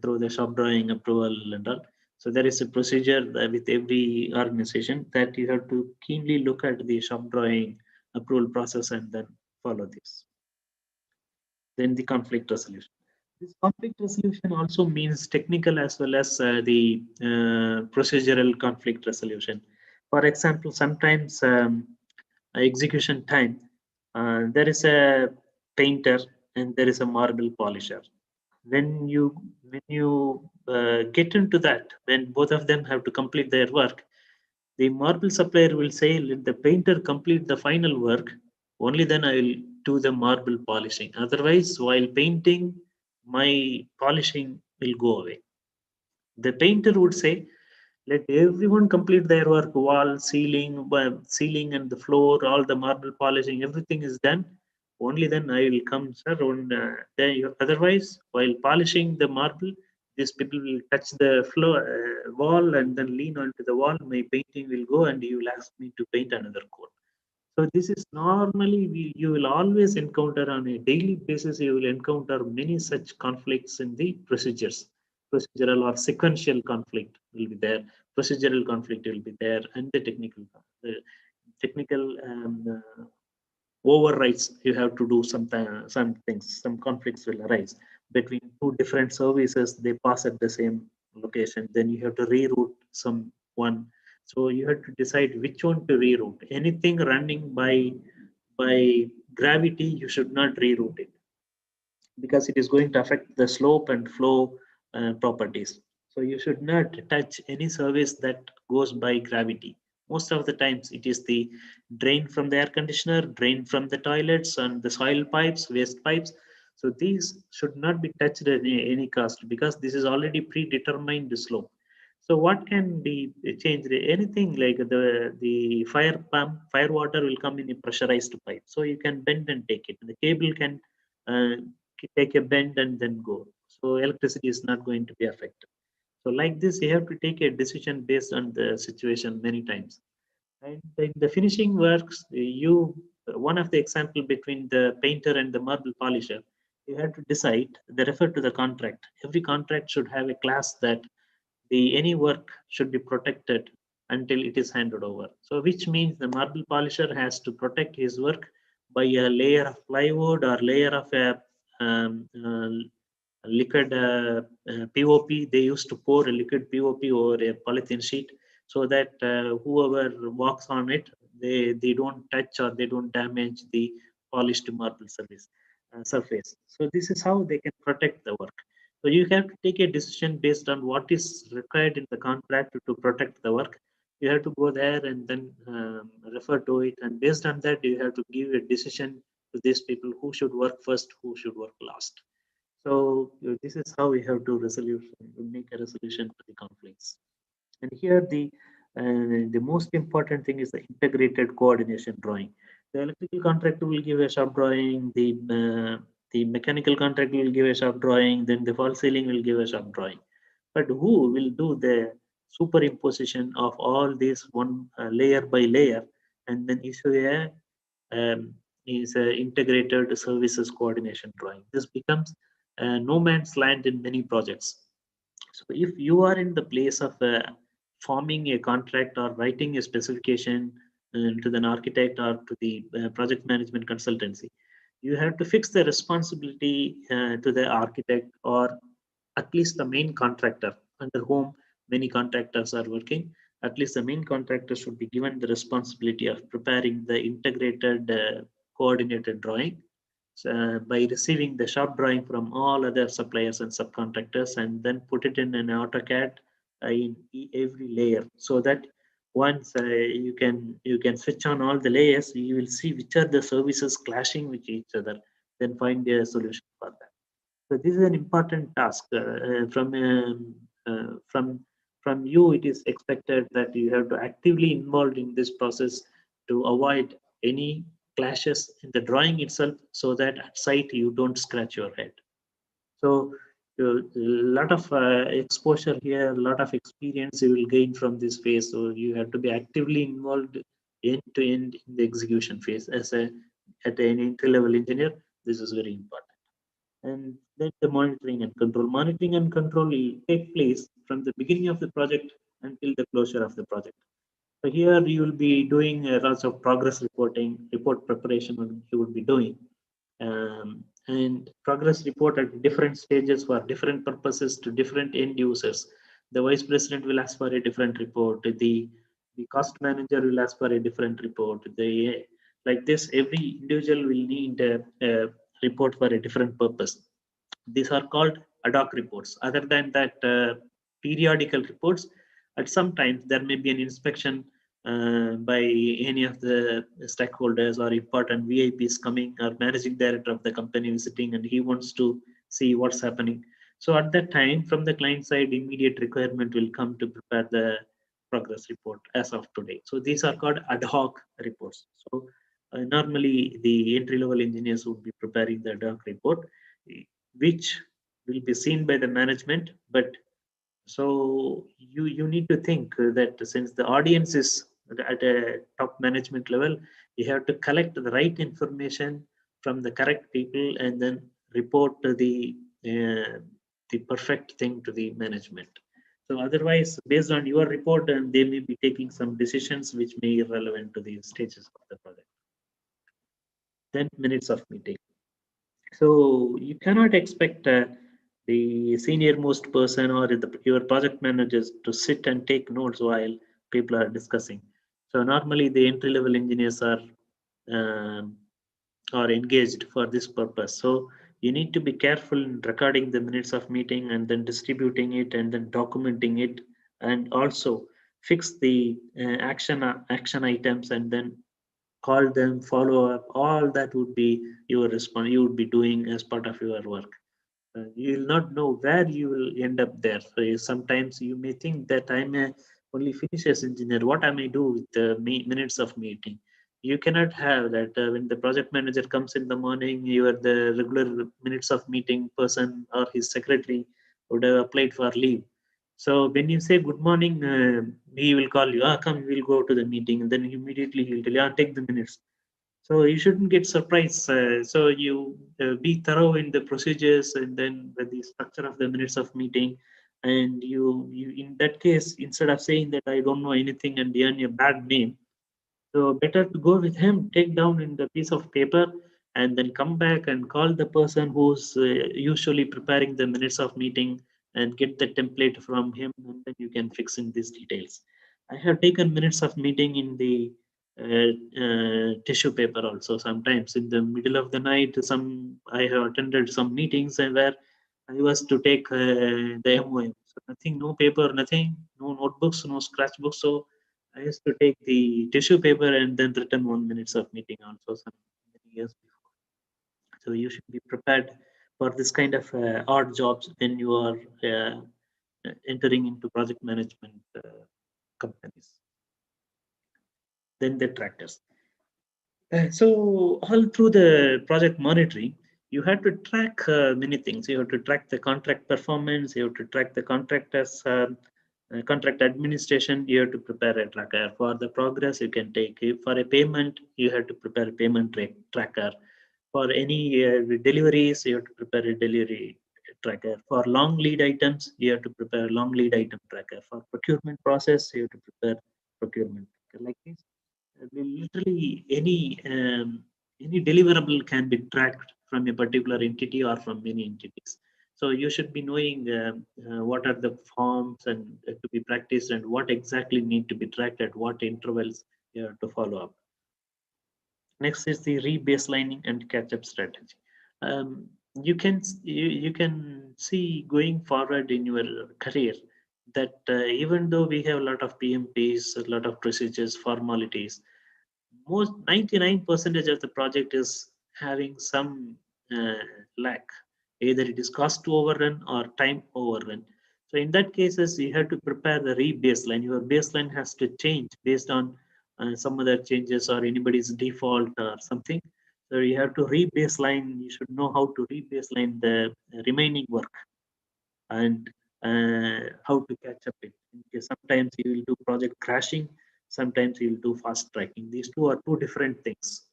through the shop drawing approval and all. So there is a procedure with every organization that you have to keenly look at the shop drawing approval process and then follow this. Then the conflict resolution. This conflict resolution also means technical as well as the procedural conflict resolution. For example, sometimes execution time, there is a painter and there is a marble polisher. When you get into that, when both of them have to complete their work, the marble supplier will say, let the painter complete the final work, only then I will do the marble polishing. Otherwise, while painting, my polishing will go away. The painter would say, let everyone complete their work, wall, ceiling and the floor, all the marble polishing, everything is done, only then I will come, sir. Otherwise, while polishing the marble, these people will touch the floor, wall, and then lean onto the wall, my painting will go and you will ask me to paint another coat. So this is normally you will always encounter on a daily basis. You will encounter many such conflicts in the procedures. Procedural or sequential conflict will be there. Procedural conflict will be there, and the technical overrides. You have to do some things. Some conflicts will arise between two different services. They pass at the same location. Then you have to reroute some one. So you have to decide which one to reroute. Anything running by gravity, you should not reroute it, because it is going to affect the slope and flow properties. So you should not touch any service that goes by gravity. Most of the times it is the drain from the air conditioner, drain from the toilets, and the soil pipes, waste pipes. So these should not be touched at any cost, because this is already predetermined slope. So what can be changed? Anything like the fire pump, fire water will come in a pressurized pipe. So you can bend and take it. The cable can uh, take a bend and then go. So electricity is not going to be affected. So like this, you have to take a decision based on the situation many times. And in the finishing works, one of the example between the painter and the marble polisher, you have to decide. They refer to the contract. Every contract should have a clause that the any work should be protected until it is handed over. So which means the marble polisher has to protect his work by a layer of plywood or layer of a liquid POP. They used to pour a liquid POP over a polythene sheet, so that whoever walks on it, they don't touch or they don't damage the polished marble surface. So this is how they can protect the work. So you have to take a decision based on what is required in the contract to protect the work. You have to go there and then refer to it, and based on that, you have to give a decision to these people who should work first, who should work last. So this is how we have to make a resolution to the conflicts. And here the most important thing is the integrated coordination drawing. The electrical contractor will give a shop drawing, the mechanical contractor will give a shop drawing, then the fall ceiling will give a shop drawing. But who will do the superimposition of all these one layer by layer, and then issue um, a integrated services coordination drawing? This becomes no man's land in many projects. So if you are in the place of forming a contract or writing a specification to an architect or to the project management consultancy, you have to fix the responsibility to the architect, or at least the main contractor under whom many contractors are working. At least the main contractor should be given the responsibility of preparing the integrated coordinated drawing by receiving the shop drawing from all other suppliers and subcontractors, and then put it in an AutoCAD in every layer, so that once you can switch on all the layers, you will see which are the services clashing with each other, then find a solution for that. So this is an important task from you. It is expected that you have to actively involved in this process to avoid any clashes in the drawing itself, so that at sight you don't scratch your head. So a lot of exposure here, a lot of experience you will gain from this phase. So you have to be actively involved end to end in the execution phase as an entry level engineer. This is very important. And then the monitoring and control. Monitoring and control will take place from the beginning of the project until the closure of the project. So here you will be doing lots of progress reporting, report preparation you will be doing, and progress report at different stages for different purposes to different end users. The vice president will ask for a different report. The cost manager will ask for a different report. Like this, every individual will need a report for a different purpose. These are called ad hoc reports. Other than that, periodical reports, at some times there may be an inspection by any of the stakeholders or important VIPs coming, or managing director of the company visiting, and he wants to see what's happening. So at that time, from the client side, immediate requirement will come to prepare the progress report as of today. So these are called ad hoc reports. So normally the entry level engineers would be preparing the ad hoc report, which will be seen by the management. But so you need to think that since the audience is at a top management level, you have to collect the right information from the correct people and then report to the perfect thing to the management. So otherwise, based on your report, and they may be taking some decisions which may be irrelevant to the stages of the project. Then minutes of meeting. So you cannot expect the senior most person or your project managers to sit and take notes while people are discussing. So normally the entry level engineers um, are engaged for this purpose. So you need to be careful in recording the minutes of meeting and then distributing it and then documenting it, and also fix the action items and then call them, follow up. All that would be your response. You would be doing as part of your work. You will not know where you will end up there. So sometimes you may think that I'm a only finishes engineer. What I may do with the minutes of meeting? You cannot have that. When the project manager comes in the morning, you are the regular minutes of meeting person, or his secretary would have applied for leave. So when you say good morning, he will call you. Come, we'll go to the meeting, and then immediately he'll tell you, take the minutes. So you shouldn't get surprised. So you be thorough in the procedures and then with the structure of the minutes of meeting. And you in that case, instead of saying that I don't know anything and earn a bad name, so better to go with him, take down in the piece of paper, and then come back and call the person who's usually preparing the minutes of meeting and get the template from him, and then you can fix in these details. I have taken minutes of meeting in the tissue paper also. Sometimes in the middle of the night, I have attended some meetings and where I was to take the MOM. So nothing, no paper, nothing, no notebooks, no scratchbooks. So I used to take the tissue paper and then written 1 minutes of meeting also some many years before. So you should be prepared for this kind of odd jobs when you are entering into project management companies. Then the trackers. So all through the project monitoring, you have to track many things. You have to track the contract performance. You have to track the contractors. Contract administration, you have to prepare a tracker. For the progress, you can take it. For a payment, you have to prepare a payment tracker. For any deliveries, you have to prepare a delivery tracker. For long lead items, you have to prepare a long lead item tracker. For procurement process, you have to prepare procurement tracker. Like this, literally any deliverable can be tracked from a particular entity or from many entities. So you should be knowing what are the forms and to be practiced and what exactly need to be tracked at what intervals you have to follow up. Next is the rebaselining and catch-up strategy. You can see going forward in your career that even though we have a lot of PMPs, a lot of procedures, formalities, most 99% of the project is having some lack. Either it is cost overrun or time overrun. So in that cases, you have to prepare the rebaseline. Your baseline has to change based on some other changes or anybody's default or something. So you have to re-baseline. You should know how to re-baseline the remaining work and how to catch up it. Okay, sometimes you will do project crashing, sometimes you will do fast tracking. These two are two different things.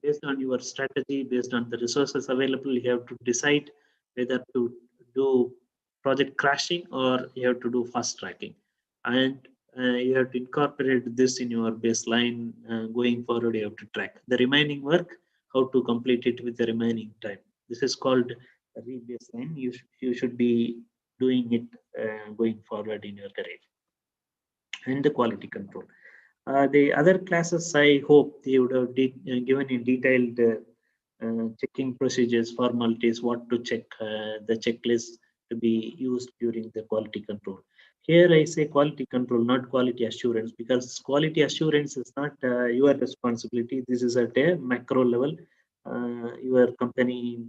Based on your strategy, based on the resources available, you have to decide whether to do project crashing or you have to do fast tracking. And you have to incorporate this in your baseline. Going forward, you have to track the remaining work, how to complete it with the remaining time. This is called a re-baseline. You should be doing it going forward in your career. And the quality control. The other classes, I hope they would have given in detailed checking procedures, formalities, what to check, the checklist to be used during the quality control. Here I say quality control, not quality assurance, because quality assurance is not your responsibility. This is at a macro level. Your company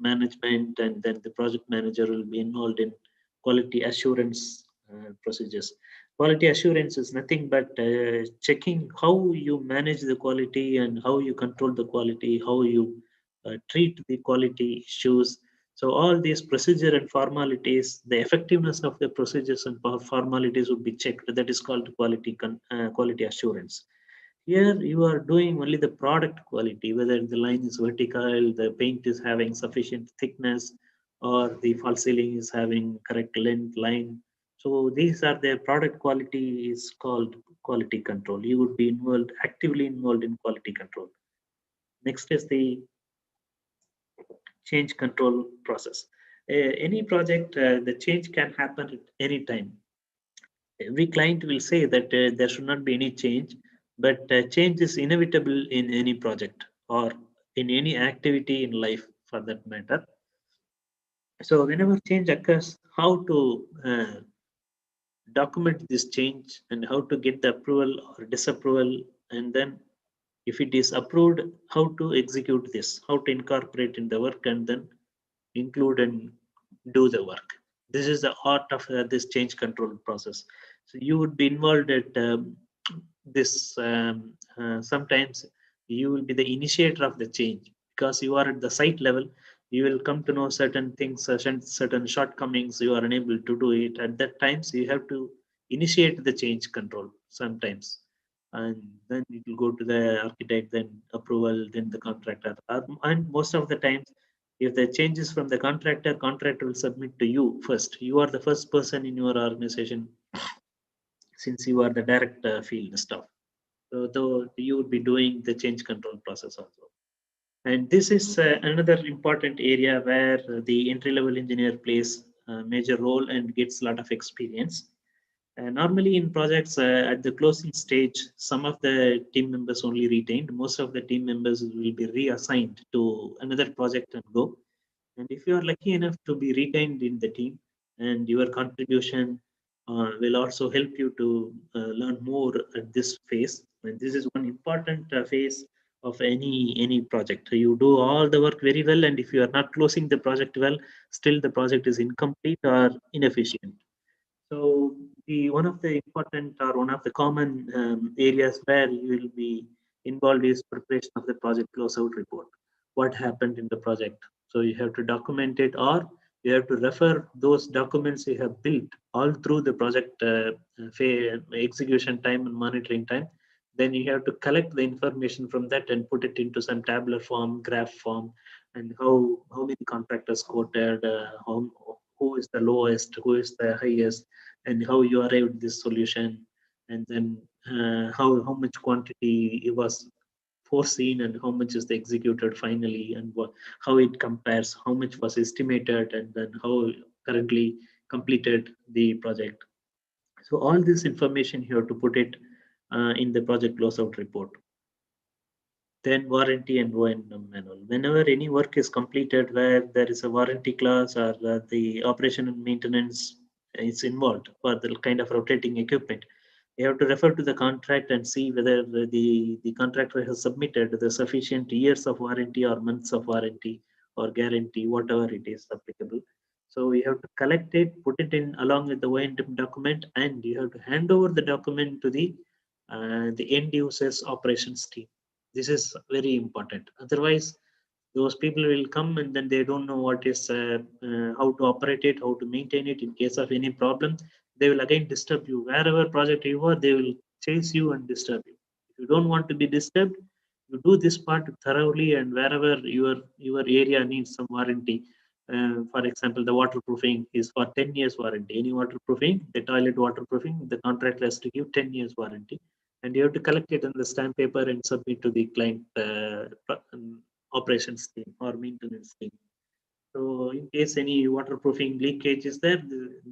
management and then the project manager will be involved in quality assurance procedures. Quality assurance is nothing but checking how you manage the quality and how you control the quality, how you treat the quality issues. So all these procedure and formalities, the effectiveness of the procedures and formalities would be checked. That is called quality assurance. Here you are doing only the product quality, whether the line is vertical, the paint is having sufficient thickness, or the false ceiling is having correct length line. So these are the product quality is called quality control. You would be involved, actively involved in quality control. Next is the change control process. Any project, the change can happen at any time. Every client will say that there should not be any change, but change is inevitable in any project or in any activity in life for that matter. So whenever change occurs, how to document this change and how to get the approval or disapproval, and then if it is approved, how to execute this, how to incorporate in the work and then include and do the work. This is the art of this change control process. So you would be involved at this. Sometimes you will be the initiator of the change because you are at the site level. You will come to know certain things, certain shortcomings. You are unable to do it at that times. You have to initiate the change control sometimes, and then it will go to the architect, then approval, then the contractor. And most of the times if the changes from the contractor will submit to you first. You are the first person in your organization since you are the direct field staff. So though you would be doing the change control process also. And this is another important area where the entry-level engineer plays a major role and gets a lot of experience. Normally in projects at the closing stage, some of the team members only retained. Most of the team members will be reassigned to another project and go. And if you are lucky enough to be retained in the team, and your contribution will also help you to learn more at this phase. And this is one important phase of any project. You do all the work very well, and if you are not closing the project well, still the project is incomplete or inefficient. So the one of the important or one of the common areas where you will be involved is preparation of the project closeout report. What happened in the project? So you have to document it, or you have to refer those documents you have built all through the project execution time and monitoring time. Then you have to collect the information from that and put it into some tabular form, graph form, and how many contractors quoted, who is the lowest, who is the highest, and how you arrived this solution, and then how much quantity it was foreseen and how much is the executed finally, and how it compares, how much was estimated, and then how currently completed the project. So all this information you have to put it in the project closeout report. Then warranty and O&M manual. Whenever any work is completed where there is a warranty clause or the operation and maintenance is involved for the kind of rotating equipment, you have to refer to the contract and see whether the contractor has submitted the sufficient years of warranty or months of warranty or guarantee, whatever it is applicable. So you have to collect it, put it in along with the O&M document, and you have to hand over the document to the the end users operations team. This is very important. Otherwise, those people will come and then they don't know what is how to operate it, how to maintain it. In case of any problem, they will again disturb you. Wherever project you are, they will chase you and disturb you. If you don't want to be disturbed, you do this part thoroughly, and wherever your area needs some warranty. For example, the waterproofing is for 10 years warranty. Any waterproofing, the toilet waterproofing, the contractor has to give 10 years warranty, and you have to collect it on the stamp paper and submit to the client operations team or maintenance team. So in case any waterproofing leakage is there,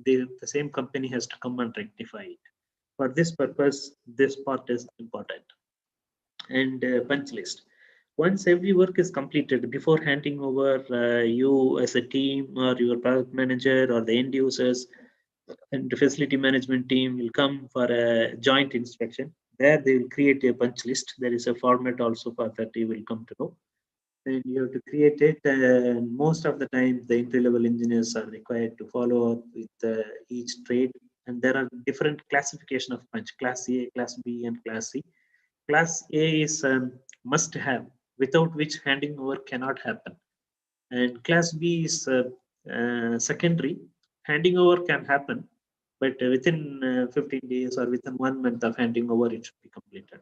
the same company has to come and rectify it. For this purpose, this part is important. And punch list. Once every work is completed, before handing over, you as a team or your product manager or the end users and the facility management team will come for a joint inspection. There they will create a punch list. There is a format also for that you will come to know. And you have to create it. And most of the time, the entry-level engineers are required to follow up with each trade. And there are different classification of punch: Class A, Class B, and Class C. Class A is must have, without which handing over cannot happen. And Class B is secondary. Handing over can happen, but within 15 days or within 1 month of handing over, it should be completed.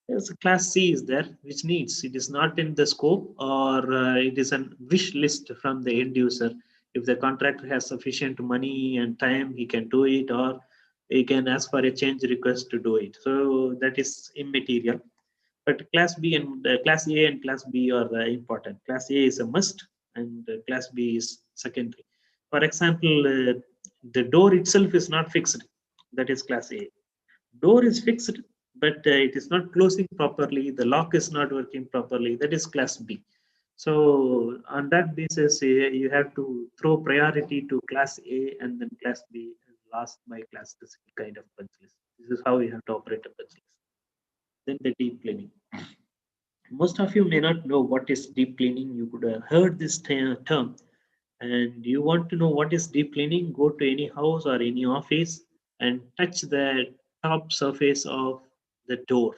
Yes, Class C is there, which needs, it is not in the scope, or it is a wish list from the end user. If the contractor has sufficient money and time, he can do it, or he can ask for a change request to do it. So that is immaterial. But Class B and Class A and Class B are important. Class A is a must, and Class B is secondary. For example, the door itself is not fixed. That is Class A. Door is fixed, but it is not closing properly. The lock is not working properly. That is Class B. So on that basis, you have to throw priority to Class A and then Class B, and last by Class C kind of punch list. This is how you have to operate a punch list. Then the deep cleaning. Most of you may not know what is deep cleaning. You could have heard this term, and you want to know what is deep cleaning, go to any house or any office and touch the top surface of the door.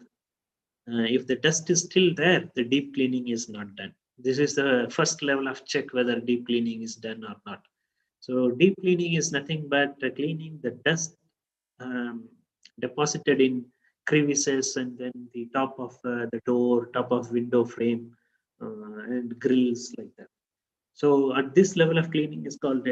If the dust is still there, the deep cleaning is not done. This is the first level of check whether deep cleaning is done or not. So deep cleaning is nothing but cleaning the dust um, deposited in crevices and then the top of the door, top of window frame, and grills like that. So at this level of cleaning is called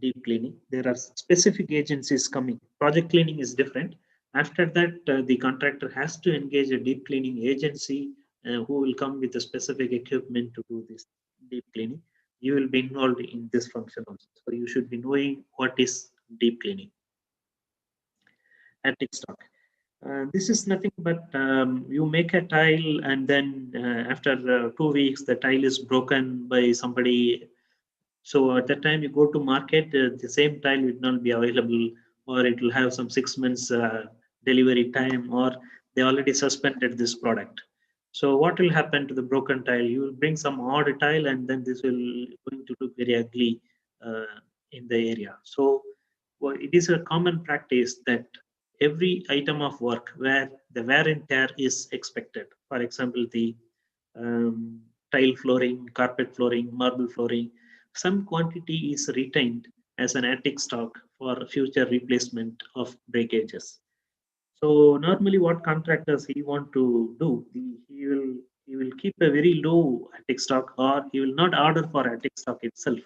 deep cleaning. There are specific agencies coming. Project cleaning is different. After that, the contractor has to engage a deep cleaning agency who will come with a specific equipment to do this deep cleaning. You will be involved in this function also. So you should be knowing what is deep cleaning. Attic stock. This is nothing but you make a tile, and then after 2 weeks, the tile is broken by somebody. So at that time you go to market, the same tile will not be available, or it will have some 6 months delivery time, or they already suspended this product. So what will happen to the broken tile? You will bring some odd tile, and then this will going to look very ugly in the area. So well, it is a common practice that every item of work where the wear and tear is expected. For example, the tile flooring, carpet flooring, marble flooring, some quantity is retained as an attic stock for future replacement of breakages. So normally, what contractors he want to do, he will keep a very low attic stock, or he will not order for attic stock itself.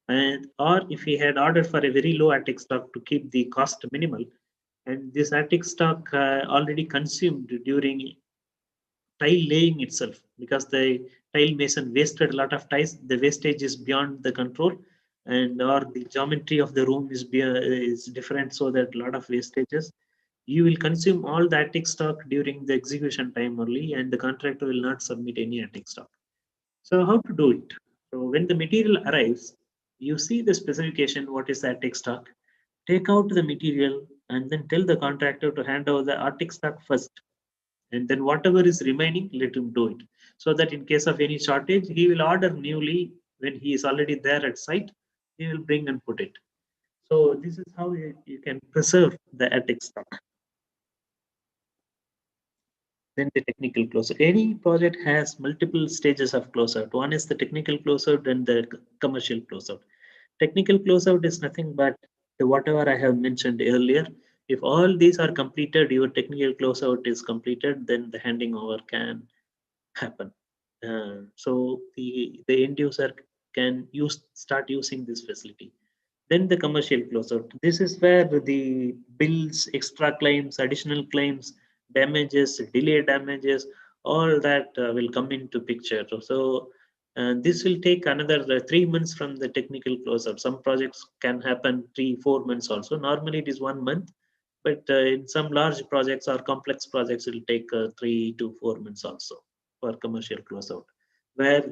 And or if he had ordered for a very low attic stock to keep the cost minimal, and this attic stock already consumed during tile laying itself, because the tile mason wasted a lot of tiles, the wastage is beyond the control, and or the geometry of the room is different, so that a lot of wastages. You will consume all the attic stock during the execution time only, and the contractor will not submit any attic stock. So how to do it? So when the material arrives, you see the specification, what is the attic stock, take out the material, and then tell the contractor to hand over the attic stock first, and then whatever is remaining, let him do it, so that in case of any shortage, he will order newly. When he is already there at site, he will bring and put it. So this is how you can preserve the attic stock. then the technical closeout. Any project has multiple stages of closeout. One is the technical closeout and the commercial closeout. Technical closeout is nothing but whatever I have mentioned earlier. If all these are completed, your technical closeout is completed, then the handing over can happen. So the end user can start using this facility. Then the commercial closeout. This is where the bills, extra claims, additional claims, damages, delay damages, all that will come into picture. So this will take another 3 months from the technical closeout. Some projects can happen 3-4 months also. Normally it is 1 month, but in some large projects or complex projects, it will take 3 to 4 months also for commercial closeout, where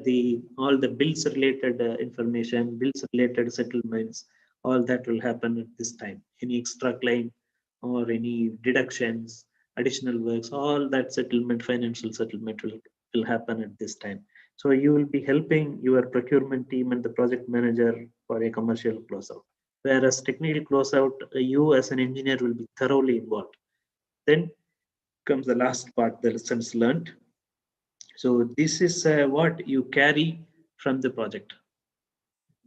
all the bills related information, bills related settlements, all that will happen at this time. Any extra claim or any deductions, additional works, all that settlement, financial settlement will happen at this time. So you will be helping your procurement team and the project manager for a commercial closeout. Whereas technical closeout, you as an engineer will be thoroughly involved. Then comes the last part, the lessons learned. So this is what you carry from the project.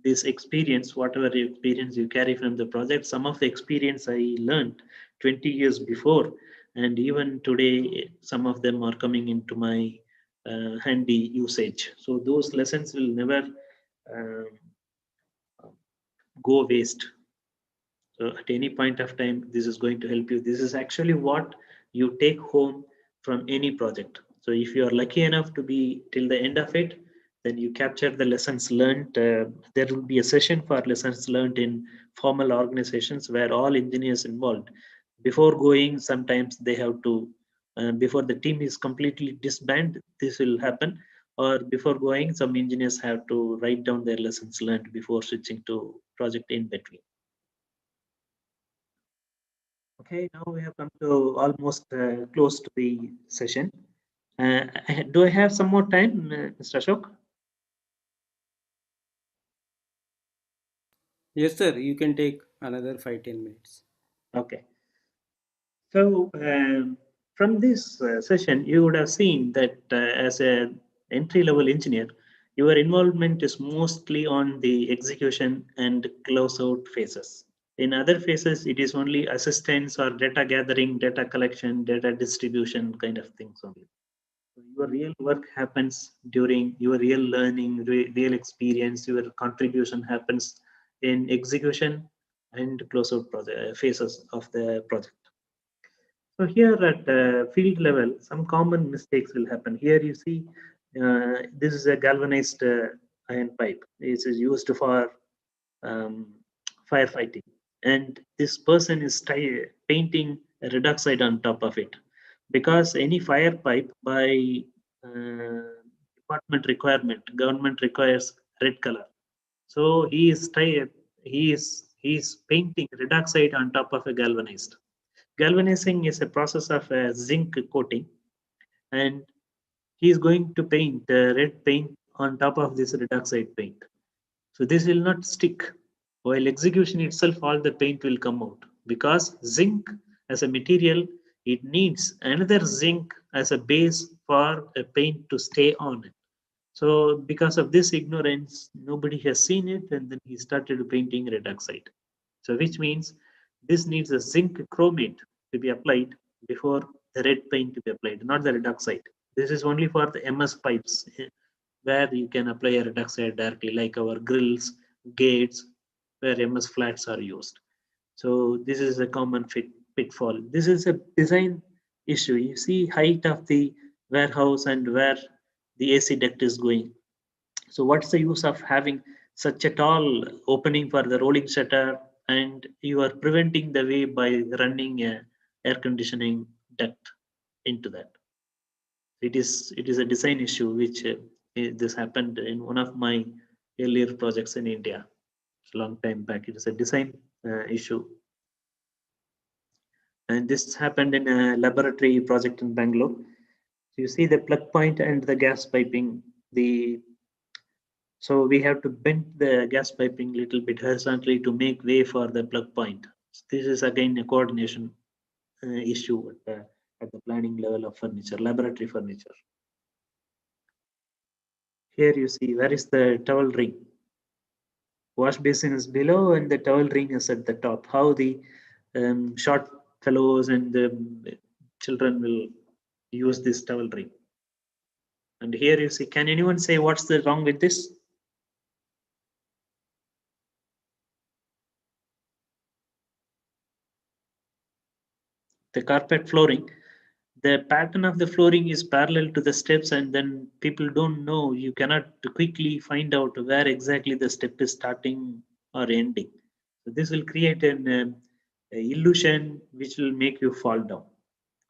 This experience, whatever experience you carry from the project, some of the experience I learned 20 years before, and even today, some of them are coming into my handy usage. So those lessons will never um, go waste. So at any point of time, this is going to help you. This is actually what you take home from any project. So if you are lucky enough to be till the end of it, then you capture the lessons learned. There will be a session for lessons learned in formal organizations where all engineers involved. Before going, sometimes they have to, before the team is completely disbanded, this will happen. Or before going, some engineers have to write down their lessons learned before switching to project in between. Okay, now we have come to almost close to the session. Do I have some more time, Mr. Ashok? Yes, sir. You can take another 5-10 minutes. Okay. So from this session, you would have seen that as an entry-level engineer, your involvement is mostly on the execution and closeout phases. In other phases, it is only assistance or data gathering, data collection, data distribution kind of things only. Your real work happens during your real learning, real experience, your contribution happens in execution and closeout phases of the project. So here at field level, some common mistakes will happen. Here you see, this is a galvanized iron pipe. This is used for um, firefighting. And this person is painting a redoxide on top of it. Because any fire pipe by department requirement, government requires red color. So he is painting redoxide on top of a galvanized. Galvanizing is a process of zinc coating, and he is going to paint red paint on top of this redoxide paint. So this will not stick. While execution itself, all the paint will come out because zinc as a material, it needs another zinc as a base for a paint to stay on it. So because of this ignorance, nobody has seen it, and then he started painting red oxide. So which means this needs a zinc chromate to be applied before the red paint to be applied, not the red oxide. This is only for the MS pipes where you can apply a red oxide directly, like our grills, gates, where MS flats are used. So this is a common pitfall. This is a design issue. You see height of the warehouse and where the AC duct is going. So what's the use of having such a tall opening for the rolling shutter, and you are preventing the way by running a air conditioning duct into that. It is a design issue which this happened in one of my earlier projects in India. It's a long time back. It is a design issue, and this happened in a laboratory project in Bangalore. So you see the plug point and the gas piping. So we have to bend the gas piping little bit horizontally to make way for the plug point. This is again a coordination issue at the planning level of furniture, laboratory furniture. Here you see where is the towel ring. Wash basin is below and the towel ring is at the top. How the short fellows and the children will use this towel ring. And here you see, can anyone say what's the wrong with this? The carpet flooring, the pattern of the flooring is parallel to the steps, and then people don't know, you cannot quickly find out where exactly the step is starting or ending. So this will create an illusion which will make you fall down.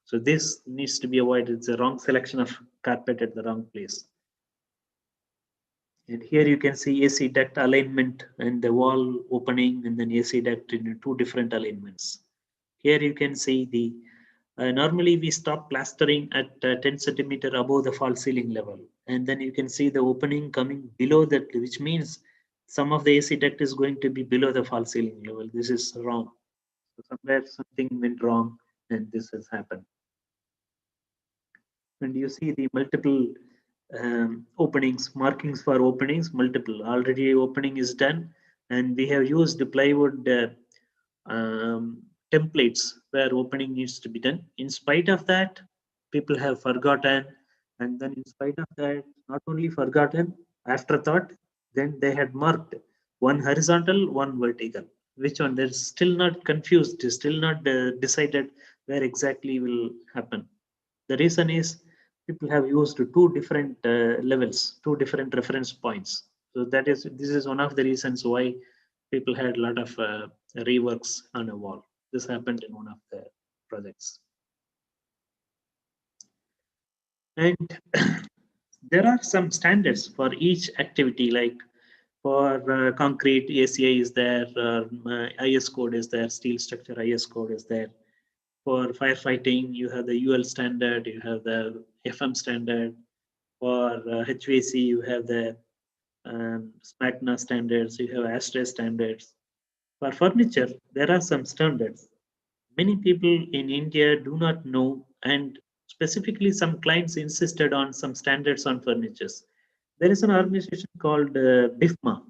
So this needs to be avoided. It's a wrong selection of carpet at the wrong place. And here you can see AC duct alignment and the wall opening and then AC duct in two different alignments. Here you can see the normally we stop plastering at 10 centimeter above the false ceiling level, and then you can see the opening coming below that, which means some of the AC duct is going to be below the false ceiling level. This is wrong. So somewhere something went wrong and this has happened. And you see the multiple openings, markings for openings, multiple. Already opening is done, and we have used the plywood templates where opening needs to be done. In spite of that, people have forgotten, and then in spite of that, not only forgotten, afterthought, then they had marked one horizontal, one vertical. Which one? They're still not confused, still not decided where exactly will happen. The reason is people have used two different levels, two different reference points. So this is one of the reasons why people had a lot of reworks on a wall. This happened in one of the projects. And there are some standards for each activity, like for concrete, ACI is there, IS code is there, steel structure IS code is there. For firefighting, you have the UL standard, you have the FM standard. For HVAC, you have the SMACNA standards, you have ASTRA standards. For furniture, there are some standards. Many people in India do not know, and specifically some clients insisted on some standards on furnitures. There is an organization called BIFMA.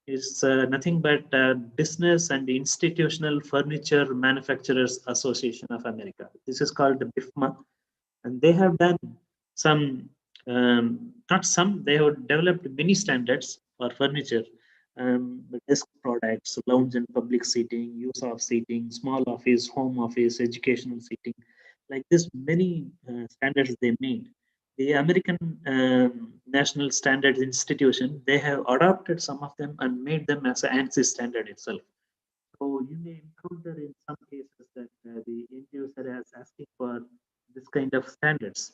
It's nothing but Business and Institutional Furniture Manufacturers Association of America. This is called BIFMA, and they have done some, not some, they have developed many standards for furniture, desk products, lounge and public seating, use of seating, small office, home office, educational seating. Like this, many standards they made. The American National Standards Institution, they have adopted some of them and made them as an ANSI standard itself. So you may encounter in some cases that the end user is asking for this kind of standards.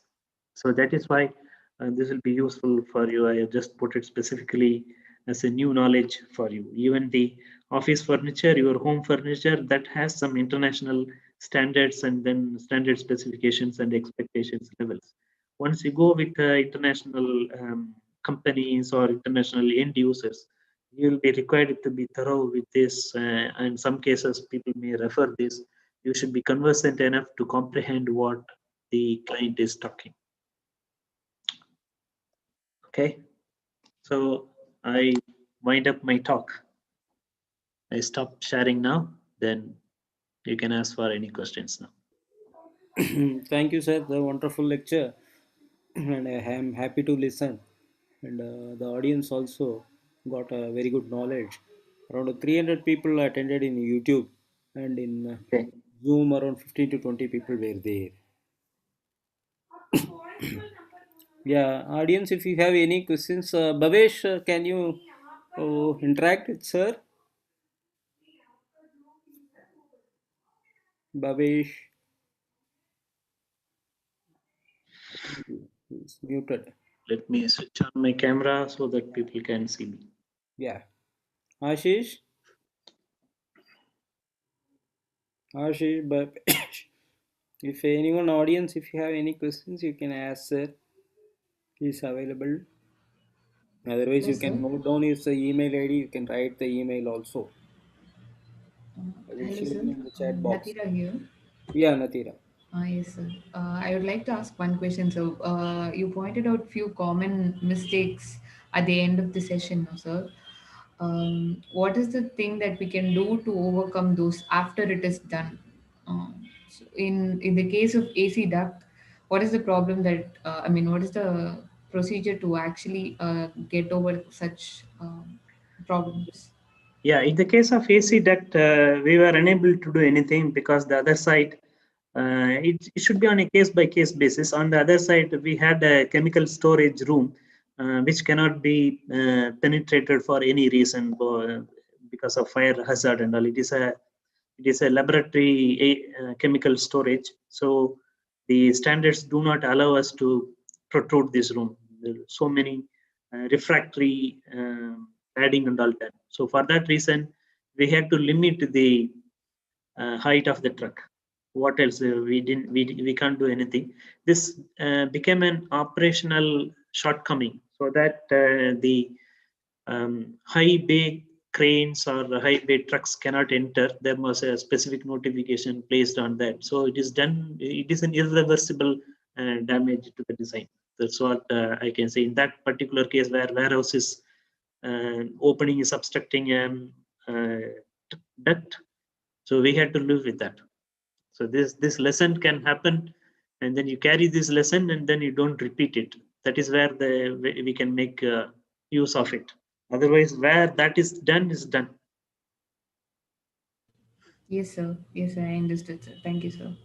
So that is why this will be useful for you. I have just put it specifically as a new knowledge for you. Even the office furniture, your home furniture, that has some international standards and then standard specifications and expectations levels. Once you go with international companies or international end users, you will be required to be thorough with this. In some cases, people may refer this. You should be conversant enough to comprehend what the client is talking. Okay, so I wind up my talk. I stop sharing now, then you can ask for any questions now. Thank you, sir. The wonderful lecture, and I am happy to listen. And the audience also got a very good knowledge. Around 300 people attended in YouTube, and in Okay, Zoom, around 15 to 20 people were there. Yeah, audience, if you have any questions, Bhavesh, can you interact with sir? Bhavesh is muted. let me switch on my camera so that people can see me. Yeah, Ashish, Ashish, Bhavesh. If anyone audience, if you have any questions, you can ask sir. He's available. Otherwise, you Yes, can sir. note down his email ID. You can write the email also. I will Hello, share sir. in the chat box. Natira here. Yeah, Natira. Yes, sir. I would like to ask one question. So, you pointed out few common mistakes at the end of the session, no, sir. What is the thing that we can do to overcome those after it is done? So in the case of AC duct, what is the problem that I mean? What is the procedure to actually get over such problems? Yeah, in the case of AC duct, we were unable to do anything because the other side, it should be on a case by case basis. On the other side, we had a chemical storage room which cannot be penetrated for any reason because of fire hazard and all. It is a laboratory chemical storage. So the standards do not allow us to protrude this room. There are so many refractory padding and all that. So for that reason, we had to limit the height of the truck. What else? We can't do anything. This became an operational shortcoming, so that the high bay cranes or high bay trucks cannot enter. There was a specific notification placed on that. So it is done. It is an irreversible damage to the design. That's what I can say. In that particular case, where warehouse is opening is obstructing duct, so we had to live with that. So this lesson can happen, and then you carry this lesson, and then you don't repeat it. That is where we can make use of it. Otherwise, where that is done is done. Yes, sir. Yes, sir. I understood, sir. Thank you, sir.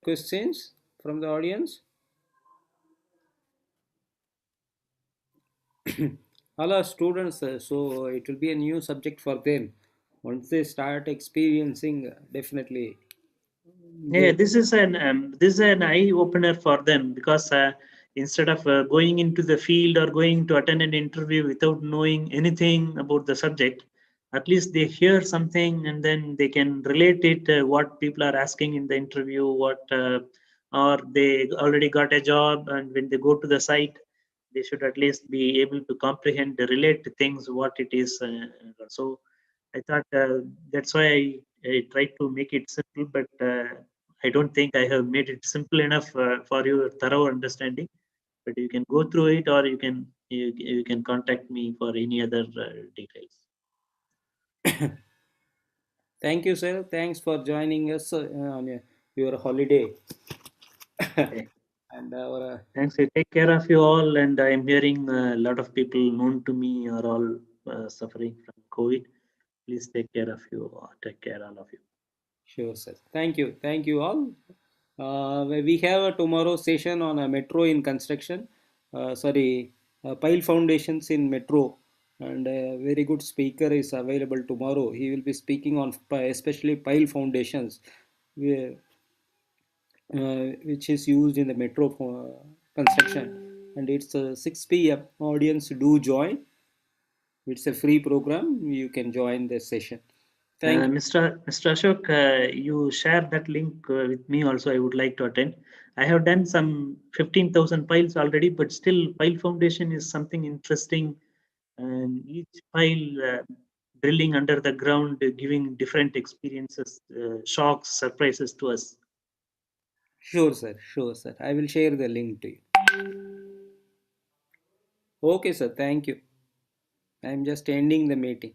Questions from the audience? All are students, so it will be a new subject for them. Once they start experiencing, definitely Yeah, they. this is an eye opener for them, because instead of going into the field or going to attend an interview without knowing anything about the subject, at least they hear something and then they can relate it, what people are asking in the interview, or they already got a job, and when they go to the site, they should at least be able to comprehend, relate to things what it is. So I thought that's why I tried to make it simple, but I don't think I have made it simple enough for your thorough understanding. But you can go through it, or you can contact me for any other details. Thank you, sir. Thanks for joining us on your holiday. Okay. And our Thanks. I take care of you all, and I am hearing a lot of people known to me are all suffering from COVID. Please take care of you. Take care, all of you. sure, sir. Thank you all. We have a tomorrow session on a metro in construction. Sorry, pile foundations in metro, and a very good speaker is available tomorrow. He will be speaking on especially pile foundations, which is used in the metro construction. And it's 6 p.m. Audience, do join. It's a free program. You can join the session. Thank you. Mr. Ashok, you share that link with me also. I would like to attend. I have done some 15,000 piles already, but still, pile foundation is something interesting. And each pile drilling under the ground, giving different experiences, shocks, surprises to us. Sure, sir. Sure, sir. I will share the link to you. Okay, sir. Thank you. I'm just ending the meeting.